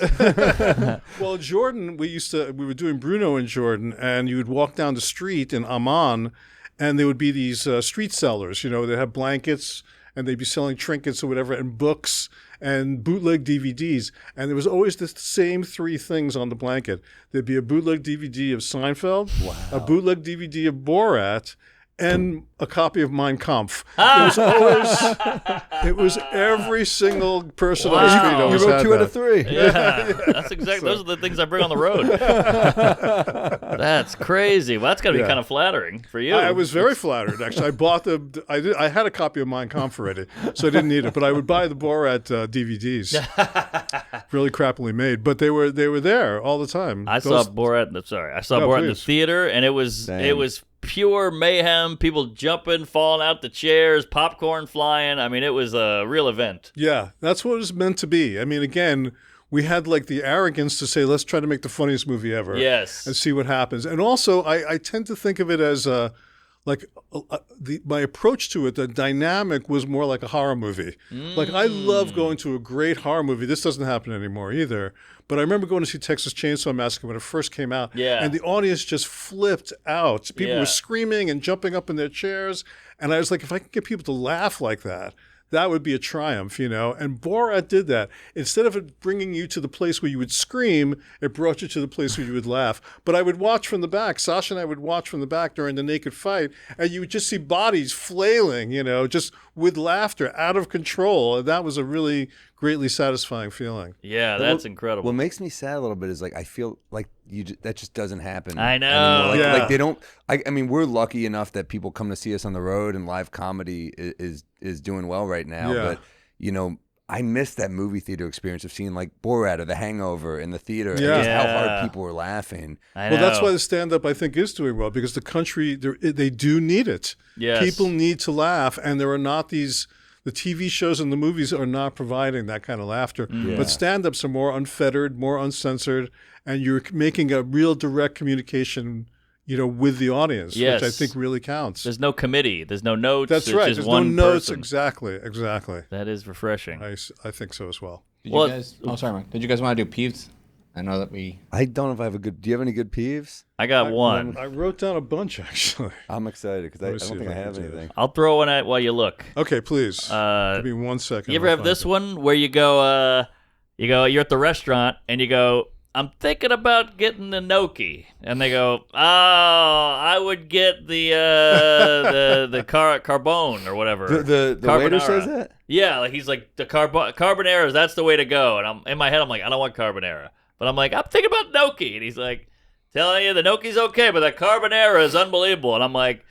Well, Jordan, we were doing Bruno in Jordan, and you would walk down the street in Amman, and there would be theyese street sellers, they have blankets, and they'd be selling trinkets or whatever, and books, and bootleg DVDs. And there was always the same three things on the blanket. There'd be a bootleg DVD of Seinfeld, a bootleg DVD of Borat, and a copy of Mein Kampf. It was every single person on the street You always wrote had 2 that. out of 3. Yeah, that's exactly. Those are the things I bring on the road. That's crazy. Well, that's got to be kind of flattering for you. I was very flattered, actually. I bought I had a copy of Mein Kampf already, so I didn't need it. But I would buy the Borat DVDs, really crappily made. But they were there all the time. I saw Borat in the theater, and it was pure mayhem. People jumping, falling out the chairs, popcorn flying. I mean, it was a real event. Yeah, that's what it was meant to be. I mean, again, we had like the arrogance to say, let's try to make the funniest movie ever. Yes. And see what happens. And also, I tend to think of it as my approach to it, the dynamic was more like a horror movie. Like, I love going to a great horror movie. This doesn't happen anymore either. But I remember going to see Texas Chainsaw Massacre when it first came out. Yeah. And the audience just flipped out. People were screaming and jumping up in their chairs. And I was like, if I can get people to laugh like that, that would be a triumph, you know? And Borat did that. Instead of it bringing you to the place where you would scream, it brought you to the place where you would laugh. But I would watch from the back. Sasha and I would watch from the back during the naked fight, and you would just see bodies flailing, you know, just with laughter, out of control. And that was a really greatly satisfying feeling. Yeah, that's incredible. What makes me sad a little bit is like I feel like that just doesn't happen. I know. Like, Yeah. like they don't. I mean, we're lucky enough that people come to see us on the road, and live comedy is doing well right now. Yeah. But you know, I miss that movie theater experience of seeing like Borat or The Hangover in the theater, and Yeah. just how hard people were laughing. I know. Well, that's why the stand-up, I think, is doing well, because the country, they do need it. Yes. People need to laugh, and there are not the TV shows and the movies are not providing that kind of laughter. Yeah. But stand-ups are more unfettered, more uncensored, and you're making a real direct communication, you know, with the audience, Yes. which I think really counts. There's no committee. There's no notes. That's it's right. Just There's one no notes. person. Exactly. That is refreshing. I think so as well. Did Well- you guys? Oh, sorry, Mike. Did you guys want to do Peeves? I know that we. I don't know if I have a good. Do you have any good peeves? I got one. I wrote down a bunch, actually. I'm excited because I Let me see don't think if I I can have do this. anything. I'll throw one at while you look. Okay, please. Give me 1 second. You ever have this one where you're at the restaurant and you go, I'm thinking about getting the gnocchi, and they go, oh, I would get the carbone or whatever. The waiter Carbonara. says that? Yeah, like he's like the carbonara. That's the way to go. And in my head, I'm like, I don't want carbonara, but I'm like, I'm thinking about gnocchi, and he's like, telling you the gnocchi's okay, but the carbonara is unbelievable, and I'm like,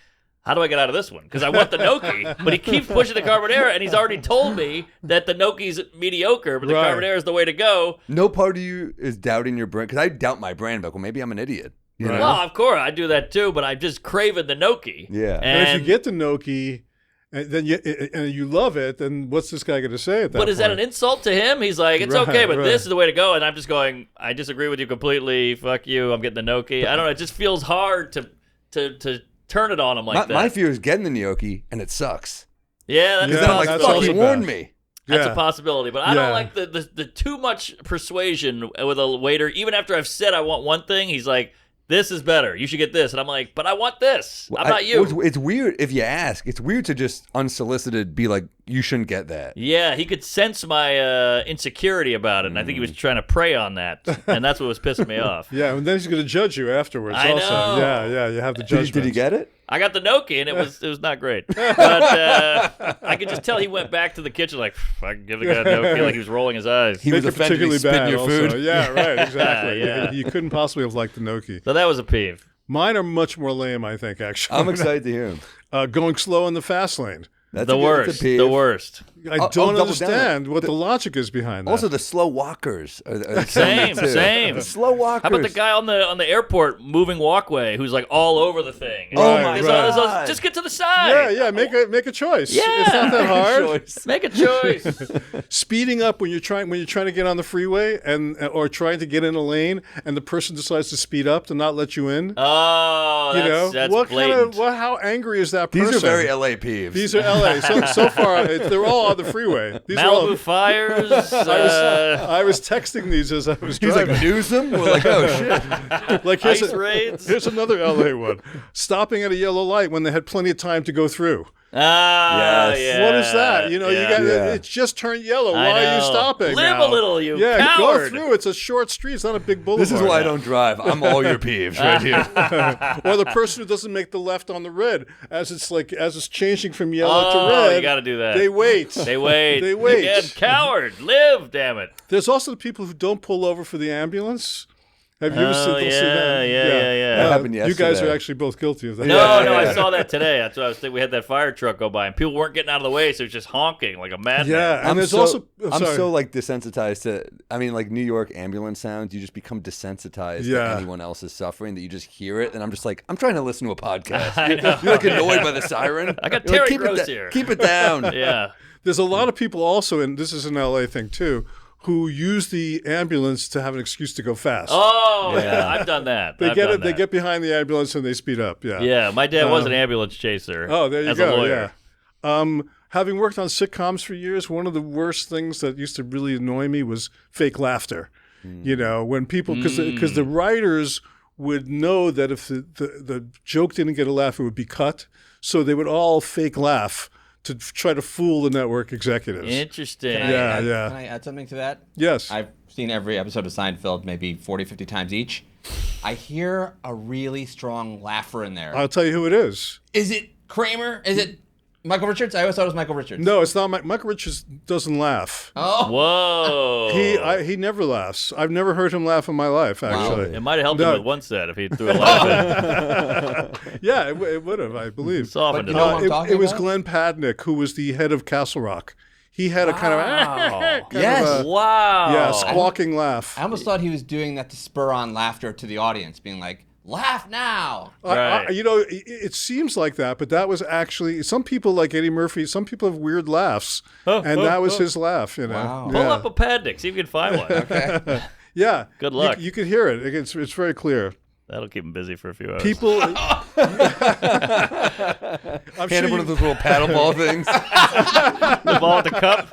how do I get out of this one? Because I want the gnocchi, but he keeps pushing the carbonara, and he's already told me that the gnocchi's mediocre, but the Right. carbonara is the way to go. No part of you is doubting your brand, because I doubt my brand. But well, maybe I'm an idiot. You know? Well, of course, I do that too, but I'm just craving the gnocchi. Yeah. And And if you get the gnocchi, and then you love it, then what's this guy going to say at that but is that point? an insult to him? He's like, it's Right, okay, but right. this is the way to go. And I'm just going, I disagree with you completely. Fuck you. I'm getting the gnocchi. I don't know. It just feels hard to turn it on him like that. My fear is getting the gnocchi and it sucks. Yeah, that's Yeah, a Then I'm like, that's fuck, also you bad. warned me. That's Yeah. a possibility, but I Yeah. don't like the too much persuasion with a waiter. Even after I've said I want one thing, he's like, this is better. You should get this. And I'm like, but I want this. I'm not you. It's weird if you ask. It's weird to just unsolicited be like, you shouldn't get that. Yeah, he could sense my insecurity about it, and I think he was trying to prey on that, and that's what was pissing me off. Yeah, and then he's going to judge you afterwards I also. know. Yeah, you have the judgment. Did he get it? I got the gnocchi, and it was not great. But I could just tell he went back to the kitchen like, I can give the guy a gnocchi, like he was rolling his eyes. He was Make it offended he particularly spit in bad your also. food. Yeah, right, exactly. Yeah. You couldn't possibly have liked the gnocchi. So that was a peeve. Mine are much more lame, I think, actually. I'm excited to hear him. Going slow in the fast lane. That's The a good- that's a peeve. worst. I I'll don't double down. understand what the logic is behind that. Also, the slow walkers. Are Same. The slow walkers. How about the guy on the airport moving walkway who's like all over the thing? Oh Right, my There's right. God. just get to the side. yeah, make a choice. Yeah. It's not that hard. Make a choice. Speeding up when you're trying to get on the freeway or trying to get in a lane, and the person decides to speed up to not let you in. Oh, that's what blatant. how angry is that person? These are very LA peeves. These are LA. So far, they're all on the freeway. These are all. Malibu fires. I was texting these as I was He's driving. like, Newsom? We're like, oh, shit. Like ice raids. here's another LA one. Stopping at a yellow light when they had plenty of time to go through. Yes. Yeah. What is that? You know, you got it's just turned yellow. Why are you stopping? Live now? a little, you Yeah, coward. go through. It's a short street. It's not a big boulevard. This is why I don't drive. I'm all your peeves right here. Or the person who doesn't make the left on the red as it's changing from yellow to red. You got to do that. They wait. They wait. They wait. Again, coward. Live, damn it. There's also the people who don't pull over for the ambulance. Have you ever seen that? Yeah. That happened You guys yesterday. are actually both guilty of that. No, I Yeah. saw that today. That's what I was thinking. We had that fire truck go by, and people weren't getting out of the way, so it was just honking like a madman. Yeah, and I'm there's so, also. I'm sorry. so like desensitized to. I mean, like New York ambulance sounds. You just become desensitized to anyone else's suffering. That you just hear it, and I'm just like, I'm trying to listen to a podcast. You're like annoyed by the siren. I got You're Terry like, Gross here. Keep it down. Yeah. There's a lot of people also, and this is an LA thing too, who use the ambulance to have an excuse to go fast. Oh, yeah. I've done that. They I've get done it. They that. get behind the ambulance and they speed up. Yeah. Yeah, my dad was an ambulance chaser. Oh, there you as go. A lawyer. Yeah. Having worked on sitcoms for years, one of the worst things that used to really annoy me was fake laughter. You know, when people, because the writers would know that if the joke didn't get a laugh, it would be cut. So they would all fake laugh to try to fool the network executives. Interesting. Can I add something to that? Yes. I've seen every episode of Seinfeld maybe 40, 50 times each. I hear a really strong laugher in there. I'll tell you who it is. Is it Kramer? Is it Michael Richards? I always thought it was Michael Richards. No, it's not. Michael Richards doesn't laugh. Oh. Whoa. He never laughs. I've never heard him laugh in my life, actually. It might have helped him with one set if he threw a laugh in. Yeah, it would have, I believe. Softened But it. you know what I'm talking It was about? Glenn Padnick, who was the head of Castle Rock. He had a kind of Yes. Wow. squawking laugh. I almost thought he was doing that to spur on laughter to the audience, being like, laugh now. Right. It seems like that, but that was actually some people like Eddie Murphy. Some people have weird laughs, and that was his laugh. You know, Wow. Pull up a Padnick, see if you can find one. Okay. Yeah. Good luck. You could hear it. It's very clear. That'll keep him busy for a few hours. People. I'm Hand sure him one of those little paddleball things. The ball with the cup.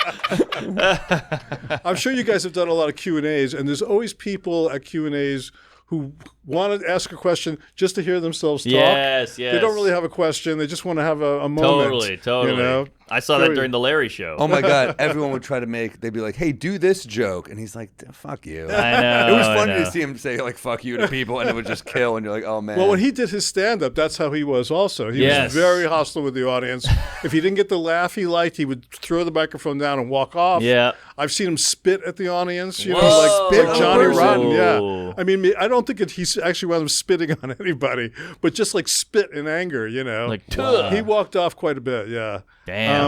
I'm sure you guys have done a lot of Q&As, and there's always people at Q&As who want to ask a question just to hear themselves talk. Yes. They don't really have a question. They just want to have a moment. Totally. You know? I saw that during the Larry show. Oh my God! Everyone would try to they'd be like, "Hey, do this joke," and he's like, "Fuck you." I know. It was I funny know. to see him say like "fuck you" to people, and it would just kill. And you're like, "Oh man." Well, when he did his stand-up, that's how he was also. He Yes. was very hostile with the audience. If he didn't get the laugh he liked, he would throw the microphone down and walk off. Yeah. I've seen him spit at the audience, Whoa. like Johnny Person. Rotten. Yeah. I mean, I don't think he's actually wound up spitting on anybody, but just like spit in anger, you know. Like, "Tuh." He walked off quite a bit, yeah. Damn.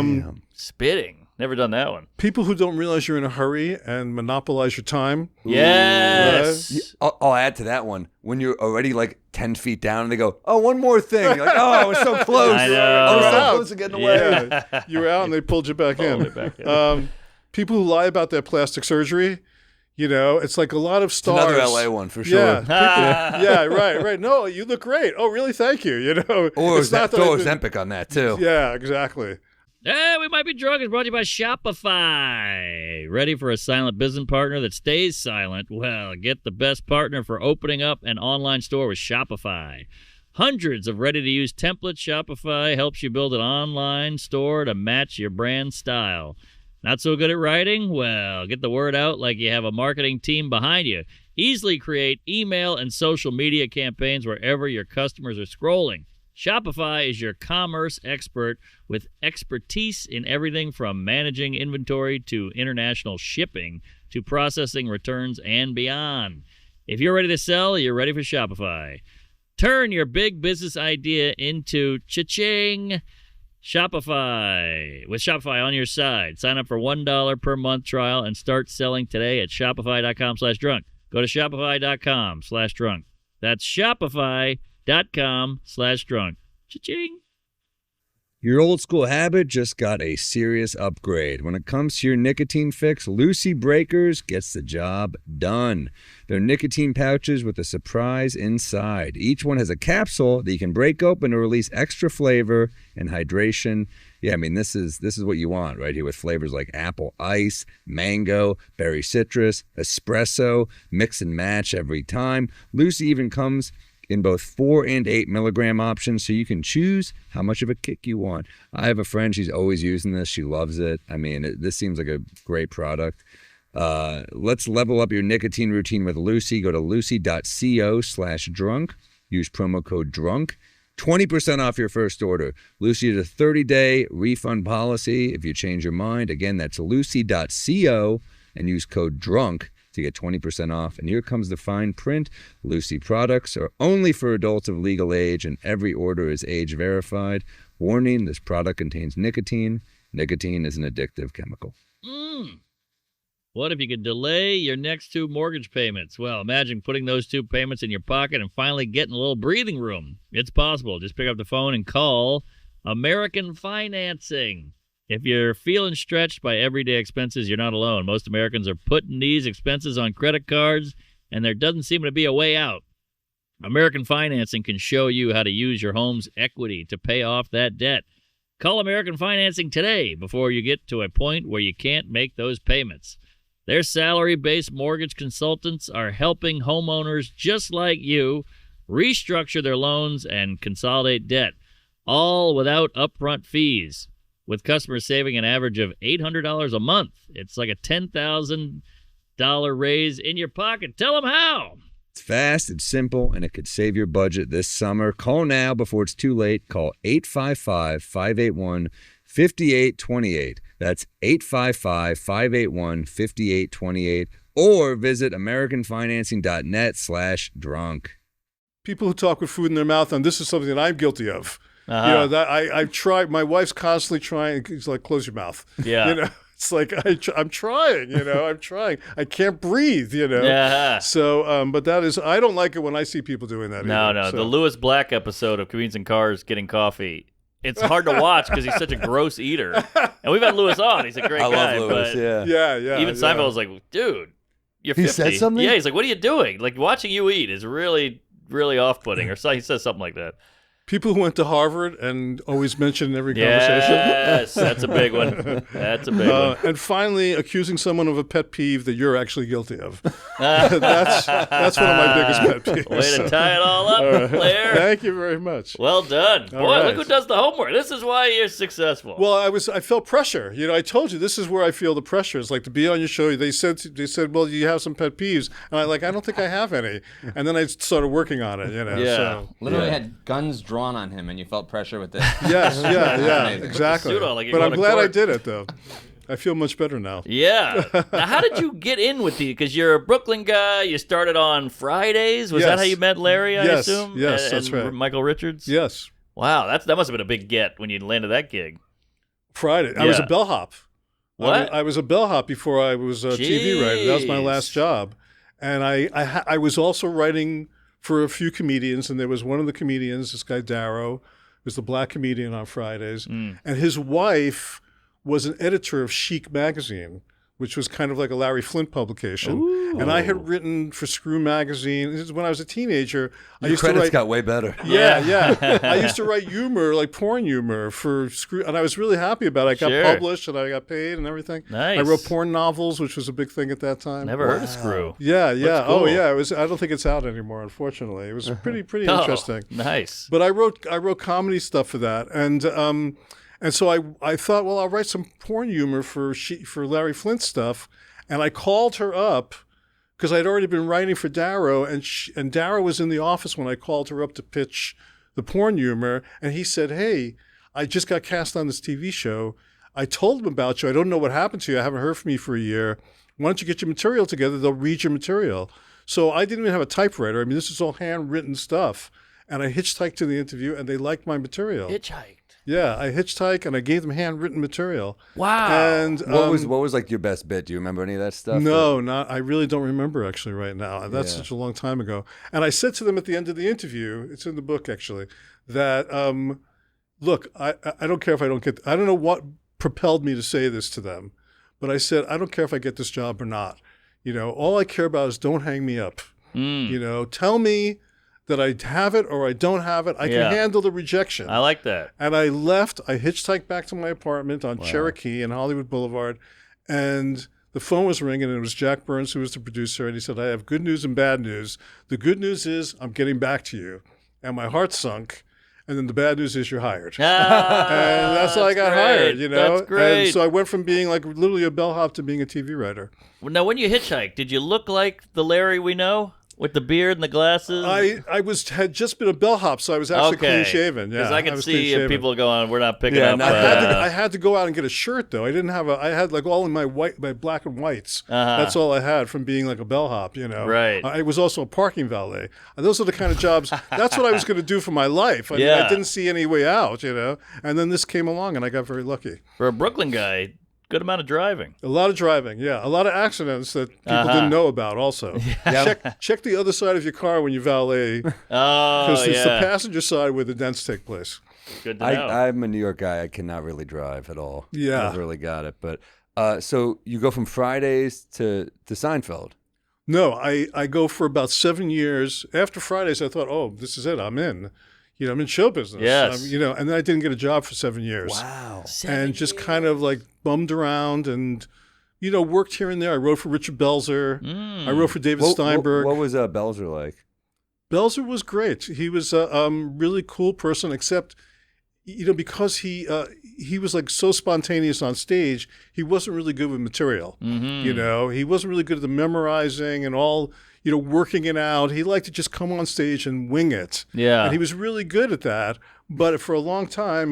Spitting. Never done that one. People who don't realize you're in a hurry and monopolize your time. Yes. I'll add to that one. When you're already like 10 feet down, and they go, "Oh, one more thing." You're like, "Oh, I was so close. I know. I was so Out. close to getting away." Yeah. You were out and they pulled you back in. it back in. People who lie about their plastic surgery, you know, it's like a lot of stars. Another LA one for sure. Yeah, yeah, right. No, you look great. Oh, really? Thank you. You know, Or it's not that throw I've been- Ozempic on that too. Yeah, exactly. Hey, we might be drunk is brought to you by Shopify. Ready for a silent business partner that stays silent? Well, get the best partner for opening up an online store with Shopify. Hundreds of ready-to-use templates. Shopify helps you build an online store to match your brand style. Not so good at writing? Well, get the word out like you have a marketing team behind you. Easily create email and social media campaigns wherever your customers are scrolling. Shopify is your commerce expert with expertise in everything from managing inventory to international shipping to processing returns and beyond. If you're ready to sell, you're ready for Shopify. Turn your big business idea into cha-ching. Shopify. With Shopify on your side. Sign up for $1 per month trial and start selling today at shopify.com/drunk. Go to shopify.com/drunk. That's shopify.com/drunk. Cha-ching. Your old school habit just got a serious upgrade. When it comes to your nicotine fix, Lucy Breakers gets the job done. They're nicotine pouches with a surprise inside. Each one has a capsule that you can break open to release extra flavor and hydration. Yeah, I mean, this is what you want right here with flavors like apple ice, mango, berry citrus, espresso, mix and match every time. Lucy even comes in both 4 and 8 milligram options, so you can choose how much of a kick you want. I have a friend, she's always using this. She loves it. I mean, this seems like a great product. Let's level up your nicotine routine with Lucy. Go to lucy.co/drunk. Use promo code DRUNK. 20% off your first order. Lucy has a 30-day refund policy if you change your mind. Again, that's lucy.co and use code DRUNK to get 20% off. And here comes the fine print. Lucy products are only for adults of legal age, and every order is age verified. Warning, this product contains nicotine. Nicotine is an addictive chemical. What if you could delay your next 2 mortgage payments? Well, imagine putting those 2 payments in your pocket and finally getting a little breathing room. It's possible. Just pick up the phone and call American Financing. If you're feeling stretched by everyday expenses, you're not alone. Most Americans are putting these expenses on credit cards, and there doesn't seem to be a way out. American Financing can show you how to use your home's equity to pay off that debt. Call American Financing today before you get to a point where you can't make those payments. Their salary-based mortgage consultants are helping homeowners just like you restructure their loans and consolidate debt, all without upfront fees. With customers saving an average of $800 a month, it's like a $10,000 raise in your pocket. Tell them how. It's fast, it's simple, and it could save your budget this summer. Call now before it's too late. Call 855-581-5828. That's 855-581-5828. Or visit americanfinancing.net/drunk. People who talk with food in their mouth, and this is something that I'm guilty of. You know, that I've tried. My wife's constantly trying. It's like, close your mouth. Yeah. You know, it's like I'm trying. You know, I'm trying. I can't breathe. You know. Yeah. So, but that is, I don't like it when I see people doing that. No, either, no. so. The Lewis Black episode of Comedians in Cars Getting Coffee. It's hard to watch because he's such a gross eater. And we've had Lewis on. He's a great guy. love Lewis, but Yeah. even Seinfeld was like, dude, you're 50. He said something? Yeah, he's like, what are you doing? Like, watching you eat is really, really off-putting. Or he says something like that. People who went to Harvard and always mention in every conversation. Yes, that's a big one. That's a big one. And finally, accusing someone of a pet peeve that you're actually guilty of. That's one of my biggest pet peeves. Way to tie it all up, Blair. Thank you very much. Well done. Boy, right. look who does the homework. This is why you're successful. Well, I felt pressure. You know, I told you this is where I feel the pressure. It's like to be on your show. They said, well, you have some pet peeves, and I don't think I have any. And then I started working on it. You know, Yeah. so. Literally had guns drawn on him, and you felt pressure with this. Yes, yeah, amazing. exactly. Pseudo, like you're But I'm going to glad I court. did it, though. I feel much better now. Yeah. Now, how did you get in with because you're a Brooklyn guy? You started on Fridays. Was that Yes. how you met Larry? I Yes, assume. yes, And that's right. Michael Richards. Yes, Wow, that must have been a big get when you landed that gig. Friday. I was Yeah. a bellhop. What? I was a bellhop before I was a TV writer. That was my Jeez. last job. And I was also writing for a few comedians, and there was one of the comedians, this guy Darrow, was the black comedian on Fridays, and his wife was an editor of Chic magazine, which was kind of like a Larry Flint publication. Ooh. And I had written for Screw magazine. This is when I was a teenager. I Your used to credits write, got way better. yeah. I used to write humor, like porn humor for Screw, and I was really happy about it. I got Sure. published and I got paid and everything. Nice. I wrote porn novels, which was a big thing at that time. Never heard of Screw. Yeah. That's Oh, cool. yeah. It was. I don't think it's out anymore, unfortunately. It was pretty Oh, interesting. nice. But I wrote comedy stuff for that, and so I thought, well, I'll write some porn humor for Larry Flint stuff, and I called her up because I'd already been writing for Darrow, and Darrow was in the office when I called her up to pitch the porn humor, and he said, hey, I just got cast on this TV show. I told him about you. I don't know what happened to you. I haven't heard from you for a year. Why don't you get your material together? They'll read your material. So I didn't even have a typewriter. I mean, this is all handwritten stuff. And I hitchhiked to the interview, and they liked my material. Hitchhiked. Yeah, I hitchhiked, and I gave them handwritten material. Wow. And What was like your best bit? Do you remember any of that stuff? no, not. I really don't remember actually right now. That's Yeah. such a long time ago. And I said to them at the end of the interview, it's in the book actually, that look, I don't care if I don't get. I don't know what propelled me to say this to them, but I said I don't care if I get this job or not. You know, all I care about is don't hang me up. You know, tell me that I have it or I don't have it. I Yeah. can handle the rejection. I like that. And I left. I hitchhiked back to my apartment on Cherokee and Hollywood Boulevard, and the phone was ringing, and it was Jack Burns, who was the producer, and he said, I have good news and bad news. The good news is I'm getting back to you. And my heart sunk. And then the bad news is you're hired. And that's how I got hired, you know? That's great. And so I went from being like literally a bellhop to being a TV writer. Well, now, when you hitchhiked, did you look like the Larry we know? With the beard and the glasses? I had just been a bellhop, so I was actually clean shaven. Yeah, because I could see people going, "We're not picking up." I had to go out and get a shirt though. I didn't have I had like all in my black and whites. That's all I had from being like a bellhop. You know, right? I was also a parking valet. And those are the kind of jobs. That's what I was going to do for my life. I mean, I didn't see any way out. You know, and then this came along, and I got very lucky. For a Brooklyn guy. Good amount of driving. A lot of driving, yeah. A lot of accidents that people didn't know about also. Check the other side of your car when you valet. Because it's the passenger side where the dents take place. Good to know. I'm a New York guy. I cannot really drive at all. Yeah. Never really got it. But so you go from Fridays to Seinfeld. No, I go for about 7 years. After Fridays, I thought, oh, this is it. I'm in. You know, I'm in show business. Yes. You know, and then I didn't get a job for 7 years. Wow. And just kind of like bummed around and, you know, worked here and there. I wrote for Richard Belzer. I wrote for David Steinberg. What was Belzer like? Belzer was great. He was a really cool person, except, you know, because he was like so spontaneous on stage, he wasn't really good with material. You know, he wasn't really good at the memorizing and all, you know, working it out. He liked to just come on stage and wing it. Yeah. And he was really good at that. But for a long time,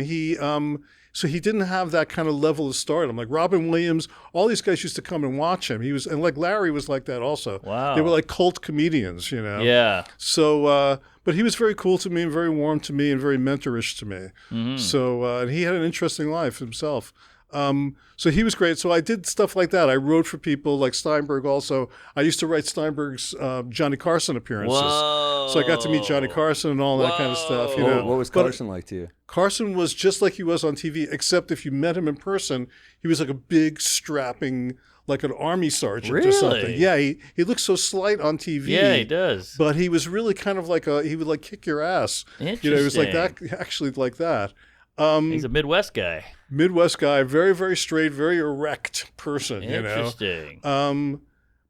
so he didn't have that kind of level of stardom. Like Robin Williams, all these guys used to come and watch him. And like Larry was like that also. Wow. They were like cult comedians, you know? Yeah. So, but he was very cool to me and very warm to me and very mentorish to me. So, and he had an interesting life himself. So he was great. So I did stuff like that. I wrote for people like Steinberg also. I used to write Steinberg's Johnny Carson appearances. Whoa. So I got to meet Johnny Carson and all that kind of stuff. You know? What was Carson like to you? Carson was just like he was on TV, except if you met him in person, he was like a big, strapping, like an army sergeant or something. Yeah, he looked so slight on TV. Yeah, he does. But he was really kind of like he would like kick your ass. Interesting. You know, he was like that, actually like that. He's a Midwest guy. Midwest guy, very, very straight, very erect person, you know. Interesting.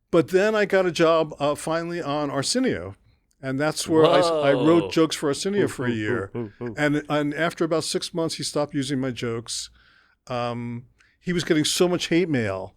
But then I got a job finally on Arsenio. And that's where I wrote jokes for Arsenio for a year. And after about 6 months, he stopped using my jokes. He was getting so much hate mail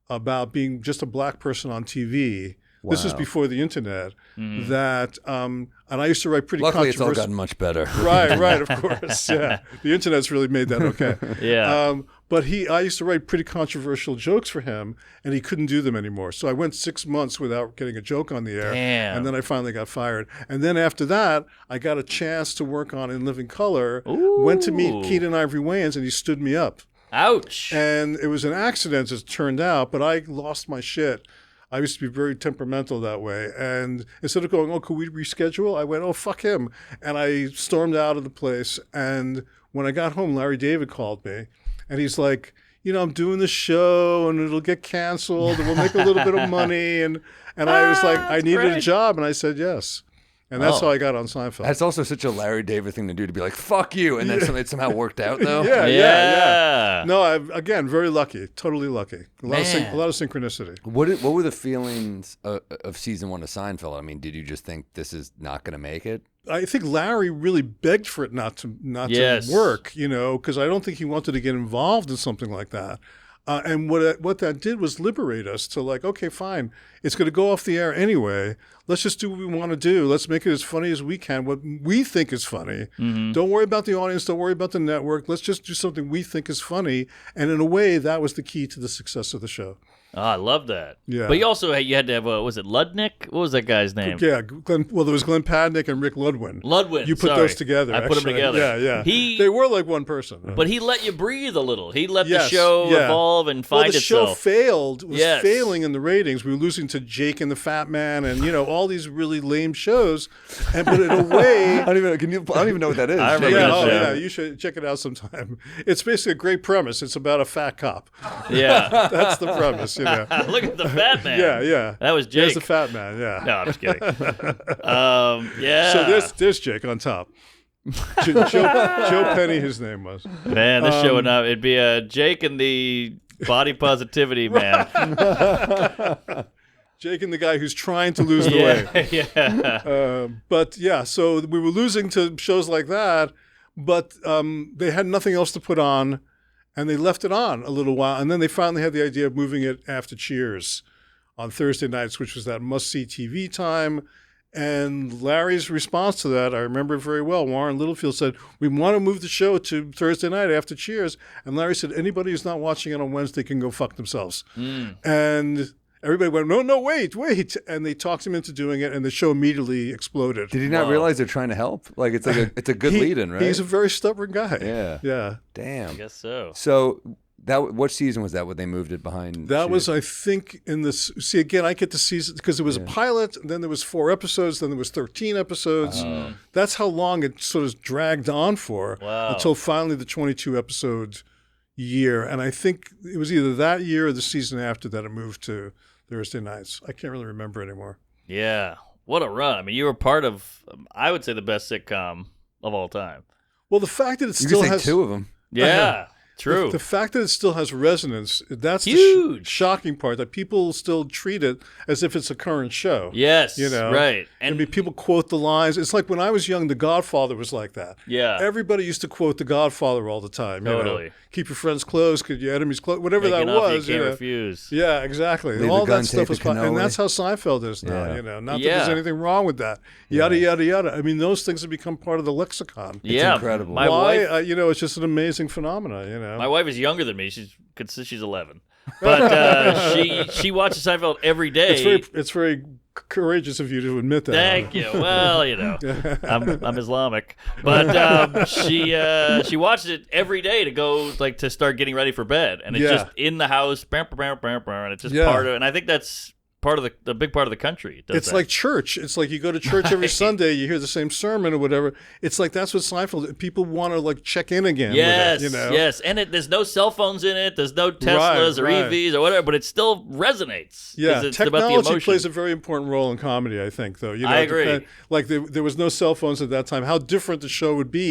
about being just a black person on TV. Wow. This was before the internet. That and I used to write pretty Luckily, controversial. it's all gotten much better. Right, of course. Yeah, the internet's really made that okay. Yeah. But I used to write pretty controversial jokes for him, and he couldn't do them anymore. So I went 6 months without getting a joke on the air. Damn. And then I finally got fired. And then after that, I got a chance to work on In Living Color. Ooh. Went to meet Keaton Ivory Wayans, and he stood me up. Ouch. And it was an accident, as it turned out, but I lost my shit. I used to be very temperamental that way. And instead of going, could we reschedule? I went, fuck him. And I stormed out of the place. And when I got home, Larry David called me. And he's like, you know, I'm doing this show and it'll get canceled and we'll make a little bit of money. And I was like, I needed a job. And I said yes. And that's how I got on Seinfeld. That's also such a Larry David thing to do, to be like, fuck you. And then it somehow worked out, though. Yeah. No, again, very lucky. Totally lucky. A lot of synchronicity. What were the feelings of season 1 of Seinfeld? I mean, did you just think this is not going to make it? I think Larry really begged for it not to work, you know, because I don't think he wanted to get involved in something like that. And what that did was liberate us to like, okay, fine, it's going to go off the air anyway. Let's just do what we want to do. Let's make it as funny as we can, what we think is funny. Mm-hmm. Don't worry about the audience. Don't worry about the network. Let's just do something we think is funny. And in a way, that was the key to the success of the show. Oh, I love that. Yeah. But you had to have, was it Ludnick? What was that guy's name? Yeah, there was Glenn Padnick and Rick Ludwin. You put those together. I put them together. Yeah. They were like one person. But he let you breathe a little. He let the show evolve and find itself. Well, the show failing in the ratings. We were losing to Jake and the Fat Man and, you know, all these really lame shows. But in a way... I don't even know what that is. I remember that show. You should check it out sometime. It's basically a great premise. It's about a fat cop. Yeah. That's the premise, you know. Look at the Fat Man. Yeah. That was Jake. There's the Fat Man, yeah. No, I'm just kidding. Yeah. So there's Jake on top. Joe Penny, his name was. Man, this show would not. It'd be Jake and the body positivity, man. Jake and the guy who's trying to lose the weight. Yeah. But yeah, so we were losing to shows like that, but they had nothing else to put on, and they left it on a little while, and then they finally had the idea of moving it after Cheers on Thursday nights, which was that must-see TV time. And Larry's response to that, I remember it very well. Warren Littlefield said, "We want to move the show to Thursday night after Cheers." And Larry said, "Anybody who's not watching it on Wednesday can go fuck themselves." And everybody went, no, wait. And they talked him into doing it, and the show immediately exploded. Did he not realize they're trying to help? Like it's a good lead-in, right? He's a very stubborn guy. Yeah. Yeah. Damn. I guess so. So what season was that when they moved it behind? That was, I think, in this. See, again, I get to see because it was a pilot, and then there was 4 episodes, then there was 13 episodes. That's how long it sort of dragged on for until finally the 22 episode year. And I think it was either that year or the season after that it moved to Thursday nights. I can't really remember anymore. Yeah. What a run. I mean, you were part of, I would say, the best sitcom of all time. Well, the fact that it You still could say has 2 of them. Yeah. True. The fact that it still has resonance, that's huge. the shocking part, that people still treat it as if it's a current show. Yes. You know? Right. I mean, people quote the lines. It's like when I was young, The Godfather was like that. Yeah. Everybody used to quote The Godfather all the time. Totally. You know? Keep your friends close, keep your enemies close, whatever Making that up, was. you can't know. refuse. Yeah, exactly. Leave All the gun, that stuff take was the fun. And cannoli. that's how Seinfeld is now, Yeah. you know. Not that there's anything wrong with that. Yada, yada, yada. I mean, those things have become part of the lexicon. Yeah. incredible. My Why? wife, You know, it's just an amazing phenomenon, you know. my wife is younger than me. She's 11. But she watches Seinfeld every day. It's very courageous of you to admit that. Thank you. Well, you know, I'm Islamic, but she watches it every day to go to start getting ready for bed, and it's just in the house, and it's just part of. And I think that's part of the big part of the country. It's like church. It's like you go to church every Sunday, you hear the same sermon or whatever. It's like that's what Seinfeld. People want to check in again. Yes, with it, you know? yes, and there's no cell phones in it. There's no Teslas or EVs or whatever, but it still resonates. Yeah, it's about the technology emotion. plays a very important role in comedy, I think, though. You know, I agree. There was no cell phones at that time. How different the show would be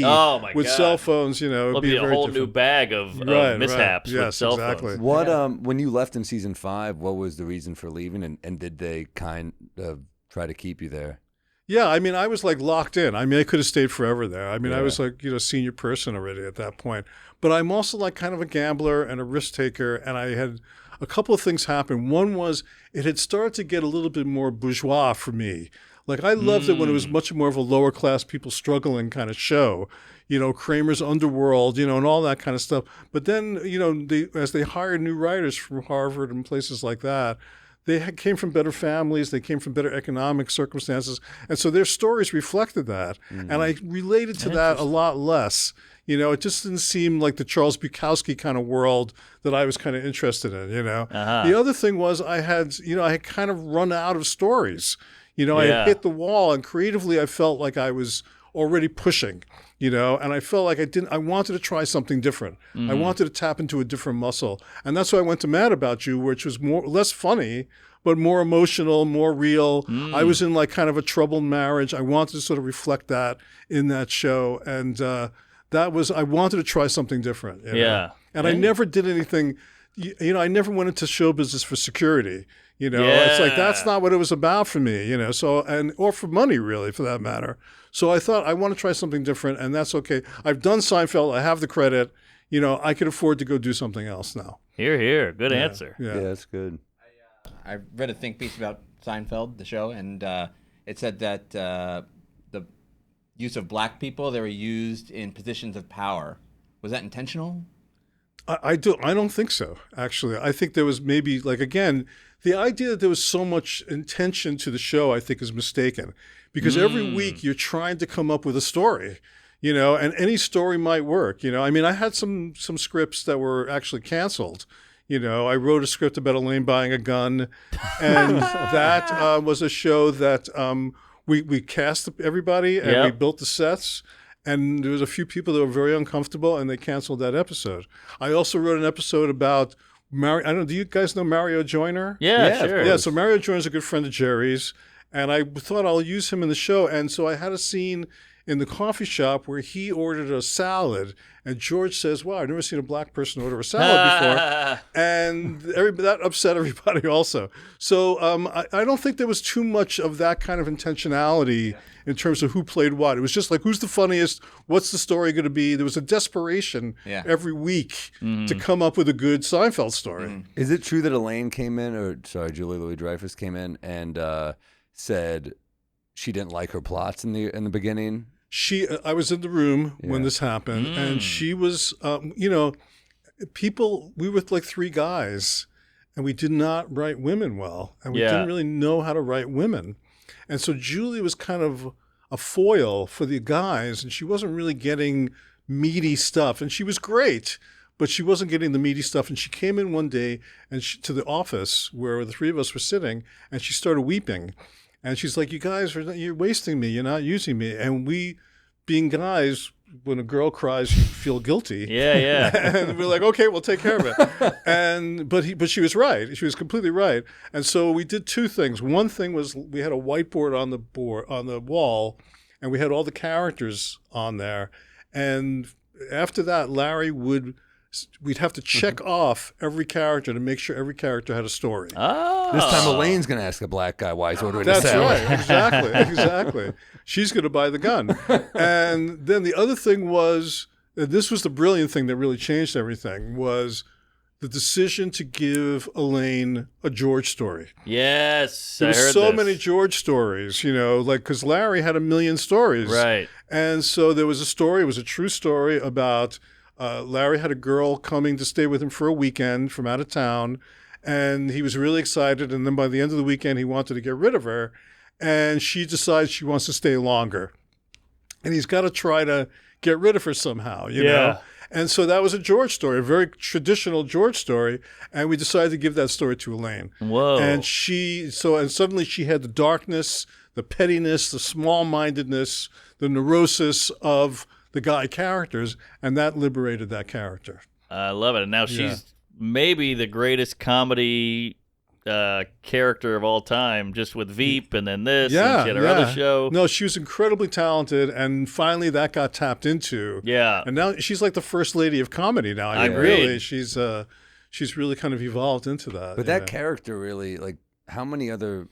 with God. cell phones, you know. It'll It'd be be a very whole different. new bag of mishaps with Yes, cell exactly. phones. What when you left in season 5, what was the reason for leaving, and did they kind of try to keep you there? Yeah, I mean, I was locked in. I mean, I could have stayed forever there. I mean, I was senior person already at that point. But I'm also kind of a gambler and a risk taker, and I had a couple of things happen. One was it had started to get a little bit more bourgeois for me. I loved it when it was much more of a lower class people struggling kind of show, you know, Kramer's Underworld, you know, and all that kind of stuff. But then, you know, as they hired new writers from Harvard and places like that, they came from better families. They came from better economic circumstances. And so their stories reflected that. And I related to that a lot less. You know, it just didn't seem like the Charles Bukowski kind of world that I was kind of interested in, you know. The other thing was I had kind of run out of stories. You know, I had hit the wall, and creatively I felt like I was already pushing, you know, and I felt like I wanted to try something different. I wanted to tap into a different muscle. And that's why I went to Mad About You, which was less funny, but more emotional, more real. I was in kind of a troubled marriage. I wanted to sort of reflect that in that show. And I wanted to try something different. You know? And I never did anything, you know, I never went into show business for security. You know, it's that's not what it was about for me, you know, or for money, really, for that matter. So I thought I want to try something different, and that's okay. I've done Seinfeld. I have the credit. You know, I could afford to go do something else now. Here, here. Good answer. Yeah, that's good. I read a think piece about Seinfeld, the show, and it said that the use of black people, they were used in positions of power. Was that intentional? I don't think so, actually. I think there was maybe, again, the idea that there was so much intention to the show, I think, is mistaken. Because every week you're trying to come up with a story, you know, and any story might work, you know. I mean, I had some scripts that were actually canceled. You know, I wrote a script about Elaine buying a gun, and that was a show that we cast everybody, and we built the sets. And there was a few people that were very uncomfortable, and they canceled that episode. I also wrote an episode about I don't know. Do you guys know Mario Joyner? Yeah, sure. Yeah, so Mario Joyner's a good friend of Jerry's, and I thought I'll use him in the show. And so I had a scene in the coffee shop where he ordered a salad, and George says, "Wow, I've never seen a black person order a salad before," and that upset everybody also. So I don't think there was too much of that kind of intentionality in terms of who played what. It was just like, who's the funniest? What's the story going to be? There was a desperation every week to come up with a good Seinfeld story. Is it true that Elaine came in, or sorry, Julia Louis-Dreyfus came in and said she didn't like her plots in the beginning? I was in the room when this happened, and she was, we were like three guys, and we did not write women well, and we didn't really know how to write women. And so Julie was kind of a foil for the guys, and she wasn't really getting meaty stuff. And she was great, but she wasn't getting the meaty stuff. And she came in one day to the office where the three of us were sitting, and she started weeping. And she's like, "You guys, you're wasting me. You're not using me." And we, being guys, when a girl cries, you feel guilty. Yeah. And we're like, "Okay, we'll take care of it." But she was right. She was completely right. And so we did two things. One thing was we had a whiteboard on the wall, and we had all the characters on there. And after that, we'd have to check off every character to make sure every character had a story. Oh. This time Elaine's going to ask a black guy why he's ordering a salad. That's right. Exactly. She's going to buy the gun. And then the other thing was, and this was the brilliant thing that really changed everything, was the decision to give Elaine a George story. Yes, There I were heard so this. many George stories, because Larry had a million stories. Right. And so there was a story, it was a true story about Larry had a girl coming to stay with him for a weekend from out of town, and he was really excited. And then by the end of the weekend, he wanted to get rid of her, and she decides she wants to stay longer. And he's got to try to get rid of her somehow, you know? And so that was a George story, a very traditional George story. And we decided to give that story to Elaine. Whoa. And suddenly she had the darkness, the pettiness, the small-mindedness, the neurosis of the guy characters, and that liberated that character. I love it. And now she's maybe the greatest comedy character of all time, just with Veep and then this, and she had her other show. No, she was incredibly talented, and finally that got tapped into. Yeah. And now she's like the first lady of comedy now. I mean, agreed. really, she's really kind of evolved into that. But that character really, like, how many other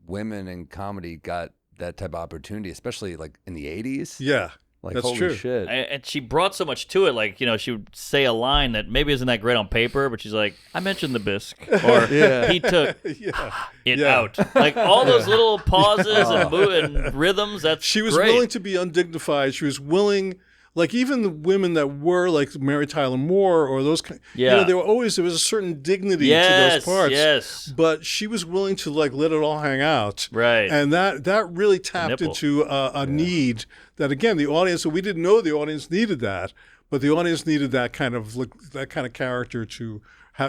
women in comedy got that type of opportunity, especially like in the 80s? Yeah. Like, That's holy true. shit. And she brought so much to it. Like, she would say a line that maybe isn't that great on paper, but she's like, "I mentioned the bisque," or "He took it out." Like all those little pauses and rhythms. That's she was great. willing to be undignified. She was willing, like even the women that were like Mary Tyler Moore or those kind. There was a certain dignity to those parts. Yes. But she was willing to like let it all hang out. Right. And that really tapped into a need that, again, the audience. So we didn't know the audience needed that, but the audience needed that kind of character to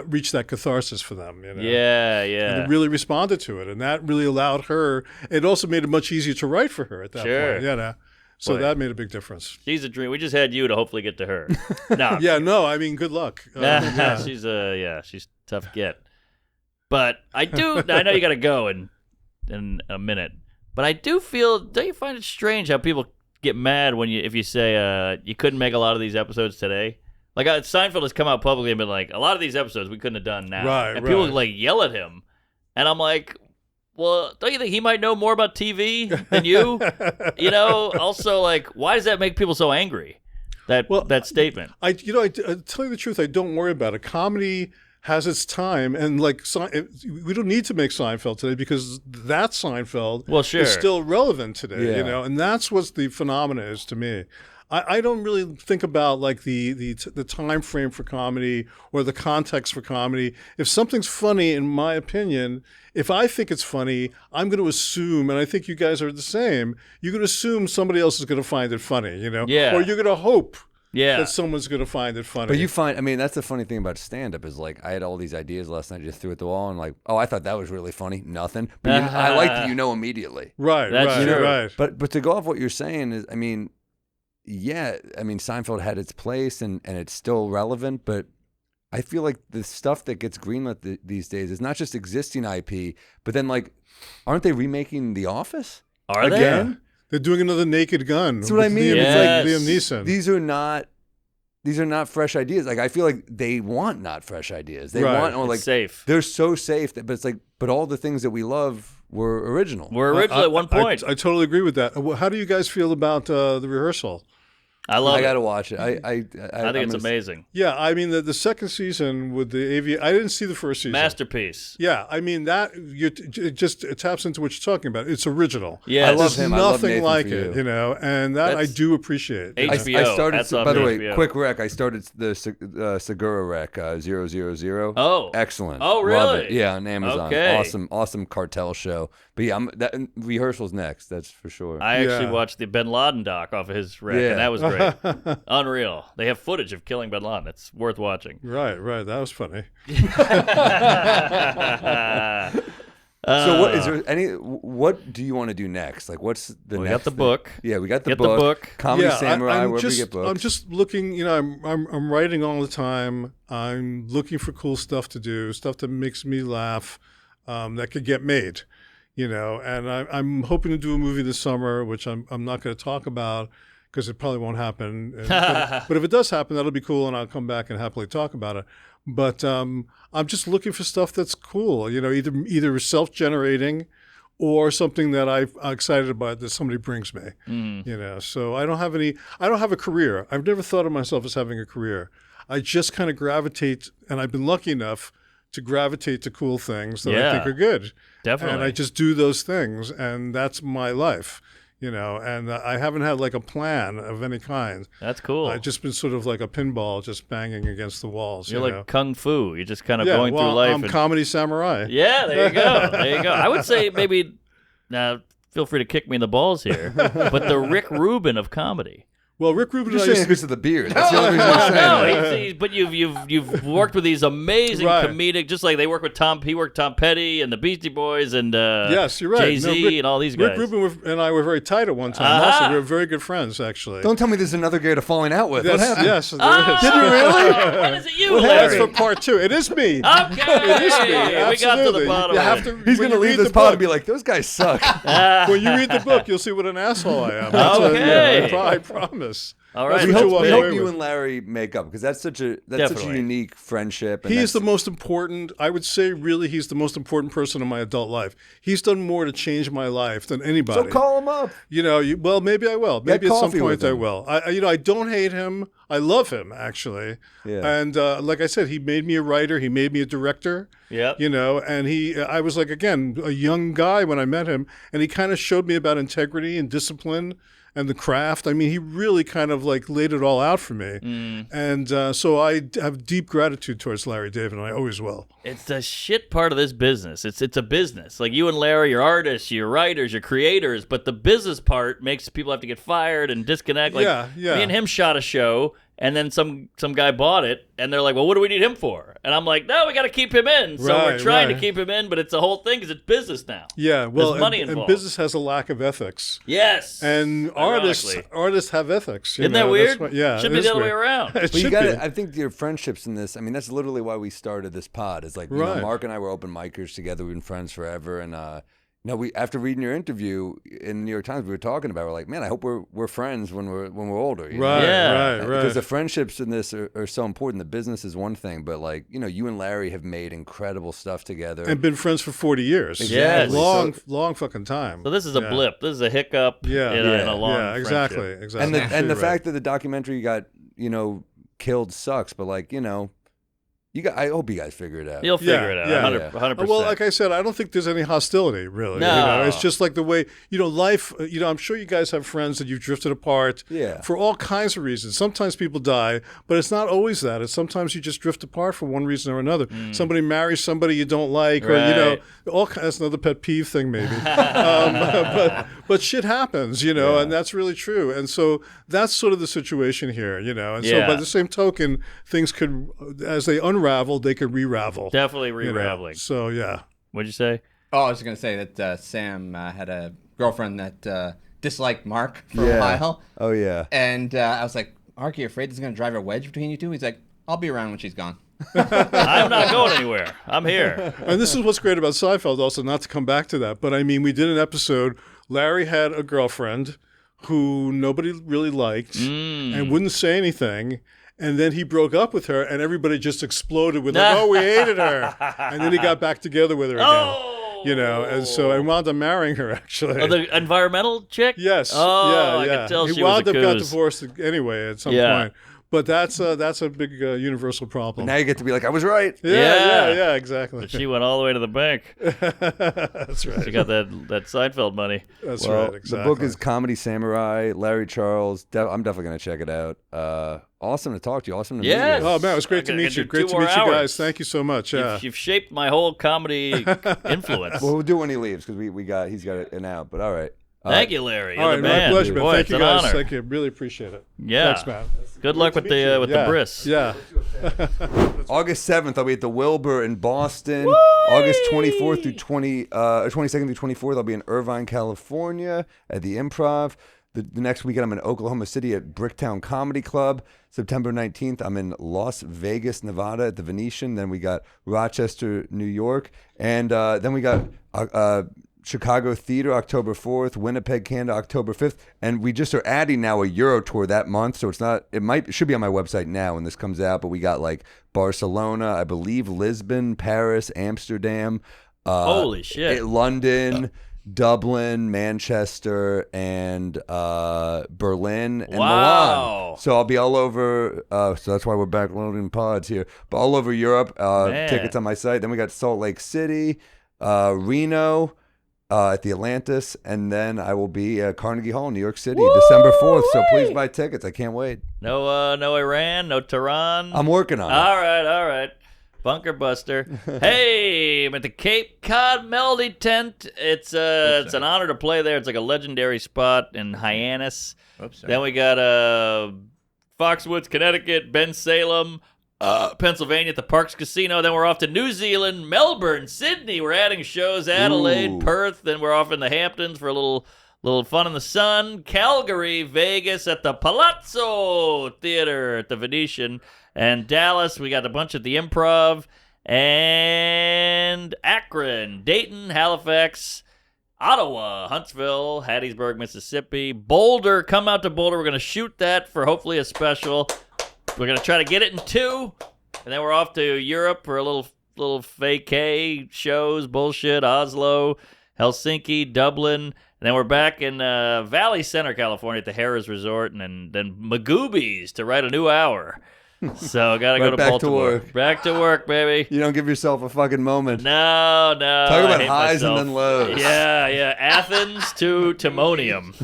reach that catharsis for them. Yeah. And they really responded to it, and that really allowed her. It also made it much easier to write for her at that point. So that made a big difference. She's a dream. We just had you to hopefully get to her. No. I mean, good luck. She's she's tough to get. But I know you got to go in a minute. But I do feel, don't you find it strange how people get mad if you say you couldn't make a lot of these episodes today? Like Seinfeld has come out publicly and been like, a lot of these episodes we couldn't have done now. Right, and people like yell at him. And I'm like, well, don't you think he might know more about TV than you? Also, like, why does that make people so angry? That statement. I tell you the truth, I don't worry about it. Comedy has its time, and like we don't need to make Seinfeld today because that Seinfeld is still relevant today. And that's what the phenomena is to me. I don't really think about like the time frame for comedy or the context for comedy. If something's funny, in my opinion, if I think it's funny, I'm going to assume, and I think you guys are the same, you're going to assume somebody else is going to find it funny, or you're going to hope that someone's going to find it funny. But you find, I mean, that's the funny thing about stand-up is like, I had all these ideas last night, just threw at the wall, and like, oh, I thought that was really funny. Nothing. But I like that immediately. Right, right. But to go off what you're saying is, I mean, Seinfeld had its place and it's still relevant, but I feel like the stuff that gets greenlit these days is not just existing IP, but then like, aren't they remaking The Office? Are they? Again? They're doing another Naked Gun. That's what I with mean. Liam, Yes. Liam Neeson. These are not fresh ideas. Like I feel like they want not fresh ideas. They Right. want or It's like safe. they're so safe that, but it's like, but all the things that we love were original. We're original at one point. I totally agree with that. How do you guys feel about the rehearsal? I love I it. gotta watch it. I think it's amazing. Yeah, I mean the second season with the I didn't see the first season. Masterpiece. Yeah, I mean that it taps into what you're talking about. It's original. Yeah, I love There's him. I love nothing Nathan like for it, you. and that I That's do appreciate. HBO. I started. Hats off By the to way, HBO. quick rec. I started the Segura rec 000. Oh. excellent. Oh, Love really? it. Yeah, on Amazon. Okay. Awesome cartel show. But yeah, that rehearsal's next. That's for sure. I actually Yeah. watched the Bin Laden doc off of his rec, Yeah. and that was great. Unreal. They have footage of killing Bin Laden. It's worth watching. Right, that was funny. So what is there any? What do you want to do next? Like, what's the We next? got the thing? book. Yeah, we got the Get the book. book. Comedy yeah, Samurai. I'm Wherever just, you get books. I'm just looking. You know, I'm writing all the time. I'm looking for cool stuff to do, stuff that makes me laugh, that could get made. You know, and I'm hoping to do a movie this summer, which I'm not going to talk about because it probably won't happen. But if it does happen, that'll be cool, and I'll come back and happily talk about it. But I'm just looking for stuff that's cool. You know, either self-generating or something that I'm excited about that somebody brings me. You know, so I don't have a career. I've never thought of myself as having a career. I just kind of gravitate, and I've been lucky enough to gravitate to cool things that I think are good. Definitely. And I just do those things, and that's my life, you know. And I haven't had like a plan of any kind. That's cool. I've just been sort of like a pinball, just banging against the walls. You're you like know? Kung Fu. You're just kind of Yeah, going well, through life. I'm and- Comedy Samurai. Yeah, there you go. There you go. I would say maybe, now feel free to kick me in the balls here, but the Rick Rubin of comedy. Well, Rick Rubin You're and I saying used to because of the beard. That's the only reason I'm saying that. No, but you've worked with these amazing Right. comedic, just like they work with he worked Tom Petty and the Beastie Boys and yes, you're right. Jay-Z No, Rick- and all these Rick guys. Rubin and I were very tight at one time. Ah. Also, we were very good friends, actually. Don't tell me there's another guy to falling out with. What Yes, happened? yes, there Oh, is. Did you really? When is it you, What That's Larry? for part 2. It is me. Okay, It is me. we got to the Absolutely. bottom You of have it. to. He's when gonna you leave read this the pod book- and be like, "Those guys suck." When you read the book, you'll see what an asshole I am. Okay. I promise. All That's right. we what hope, you walk we away hope you with. and Larry make up because that's such a Definitely. unique friendship. And He is that's- the most important, I would say, really, he's the most important person in my adult life. He's done more to change my life than anybody. So call him up. You know, well, maybe I will. Maybe at some coffee point with I him. will. I don't hate him. I love him, actually. Yeah. And like I said, he made me a writer. He made me a director. Yep. You know, and I was like, again, a young guy when I met him, and he kind of showed me about integrity and discipline and the craft. I mean, he really kind of like laid it all out for me. And so I have deep gratitude towards Larry David, and I always will. It's the shit part of this business. It's a business. Like you and Larry, you're artists, you're writers, you're creators, but the business part makes people have to get fired and disconnect. Like Yeah. me and him shot a show, and then some guy bought it, and they're like, "Well, what do we need him for?" And I'm like, "No, we got to keep him in." So we're Right, trying to right. keep him in, but it's a whole thing because it's business now. Yeah, well, There's money and involved. business has a lack of ethics. Yes. And Ironically. artists have ethics. you Isn't that know, weird? that's what- yeah, Should it be is the other way weird. around. It But you should got be. to I think your friendships in this. I mean, that's literally why we started this pod. Is like, you know, Right. Mark and I were open micers together. We've been friends forever, and we after reading your interview in the New York Times, we were talking about. We're like, man, I hope we're friends when we're older. You know? Right, Yeah. right. Because the friendships in this are so important. The business is one thing, but like, you know, you and Larry have made incredible stuff together. And been friends for 40 years. Yes. Long fucking time. So this is a Yeah. blip. This is a hiccup. Yeah. in a long Yeah, exactly. friendship. Exactly. and the Absolutely right. fact that the documentary got, you know, killed sucks, but like, you know, I hope you guys figure it out. You'll figure Yeah, it out. yeah. 100%. Well, like I said, I don't think there's any hostility, really. No. You know, it's just like the way, you know, life, you know, I'm sure you guys have friends that you've drifted apart Yeah. for all kinds of reasons. Sometimes people die, but it's not always that. It's sometimes you just drift apart for one reason or another. Somebody marries somebody you don't like, or, you know, Right. that's another pet peeve thing, maybe. But shit happens, you know, and that's really true. And so that's sort of the situation here, you know. And so Yeah. by the same token, things could, as they unravel, they could re-ravel. Definitely you know. re-raveling. So, yeah. What'd you say? Oh, I was going to say that Sam had a girlfriend that disliked Mark for Yeah. a while. Oh yeah. And I was like, Mark, are you afraid this is going to drive a wedge between you two? He's like, I'll be around when she's gone. I'm not going anywhere. I'm here. And this is what's great about Seinfeld also, not to come back to that, but I mean, we did an episode Larry had a girlfriend who nobody really liked and wouldn't say anything. And then he broke up with her, and everybody just exploded with like, "Oh, we hated her." And then he got back together with her again. You know, and so I wound up marrying her, actually. Oh, the environmental chick? Yes. Oh, yeah, I could tell he she was wound a up got coos. divorced anyway at some point. But that's a big universal problem. Now you get to be like, I was right. Yeah, exactly. But she went all the way to the bank. That's right. She got that Seinfeld money. That's Well, right, exactly. The book is Comedy Samurai, Larry Charles. I'm definitely going to check it out. Awesome to talk to you. Awesome to meet Yes. you. Oh, man, it was great to I meet could you. do Great 2 to more meet you hours. guys. Thank you so much. Yeah. You've shaped my whole comedy influence. Well, we'll do it when he leaves because he's got an out. But all right. Thank you, Larry. You're All right, the my man. pleasure, man. Boy, Thank it's you an guys. honor. Thank you. Really appreciate it. Yeah. Thanks, man. Good luck with the bris. Yeah. August 7th, I'll be at the Wilbur in Boston. August 24th through 22nd through 24th, I'll be in Irvine, California at the Improv. The next weekend, I'm in Oklahoma City at Bricktown Comedy Club. September 19th, I'm in Las Vegas, Nevada at the Venetian. Then we got Rochester, New York. And then we got Chicago Theater, October 4th, Winnipeg, Canada, October 5th. And we just are adding now a Euro tour that month. So it should be on my website now when this comes out. But we got like Barcelona, I believe Lisbon, Paris, Amsterdam. Holy shit. London, Dublin, Manchester, and Berlin and Wow. Milan. So I'll be all over. So that's why we're back loading pods here. But all over Europe. Tickets on my site. Then we got Salt Lake City, Reno, at the Atlantis, and then I will be at Carnegie Hall, New York City, December 4th. So please buy tickets. I can't wait. No Iran, no Tehran. I'm working on it. All right. Bunker Buster. Hey, I'm at the Cape Cod Melody Tent. It's an honor to play there. It's like a legendary spot in Hyannis. Oops, sorry. Then we got Foxwoods, Connecticut, Ben Salem, Pennsylvania at the Parks Casino. Then we're off to New Zealand, Melbourne, Sydney. We're adding shows, Adelaide, Ooh. Perth. Then we're off in the Hamptons for a little fun in the sun. Calgary, Vegas at the Palazzo Theater at the Venetian. And Dallas, we got a bunch at the Improv. And Akron, Dayton, Halifax, Ottawa, Huntsville, Hattiesburg, Mississippi. Boulder, come out to Boulder. We're going to shoot that for hopefully a special. We're going to try to get it in 2. And then we're off to Europe for a little vacay shows, bullshit, Oslo, Helsinki, Dublin. And then we're back in Valley Center, California at the Harrah's Resort. And then Magoobies to write a new hour. So I got to go to back to Baltimore. work. Back to work, baby. You don't give yourself a fucking moment. No. Talk I about hate highs myself. and then lows. Yeah. Athens to Timonium.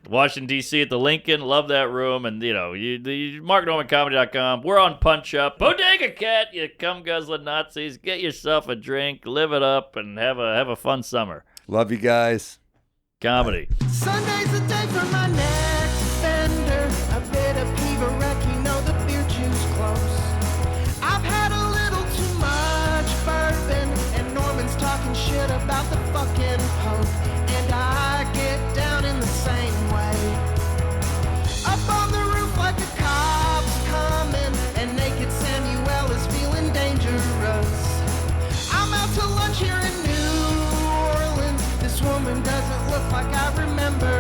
Washington, D.C. at the Lincoln. Love that room. And, the MarkNormanComedy.com. We're on Punch Up. Bodega Cat, you cum guzzling Nazis. Get yourself a drink. Live it up and have a fun summer. Love you guys. Comedy. Sunday's the day for my next offender. A bit of Peeves, you know the beer juice close. I've had a little too much bourbon, and Norman's talking shit about the fucking Pope. And I get down in the same way. Up on the roof like a cop's coming, and naked Samuel is feeling dangerous. I'm out to lunch here in New Orleans. This woman doesn't look like I remember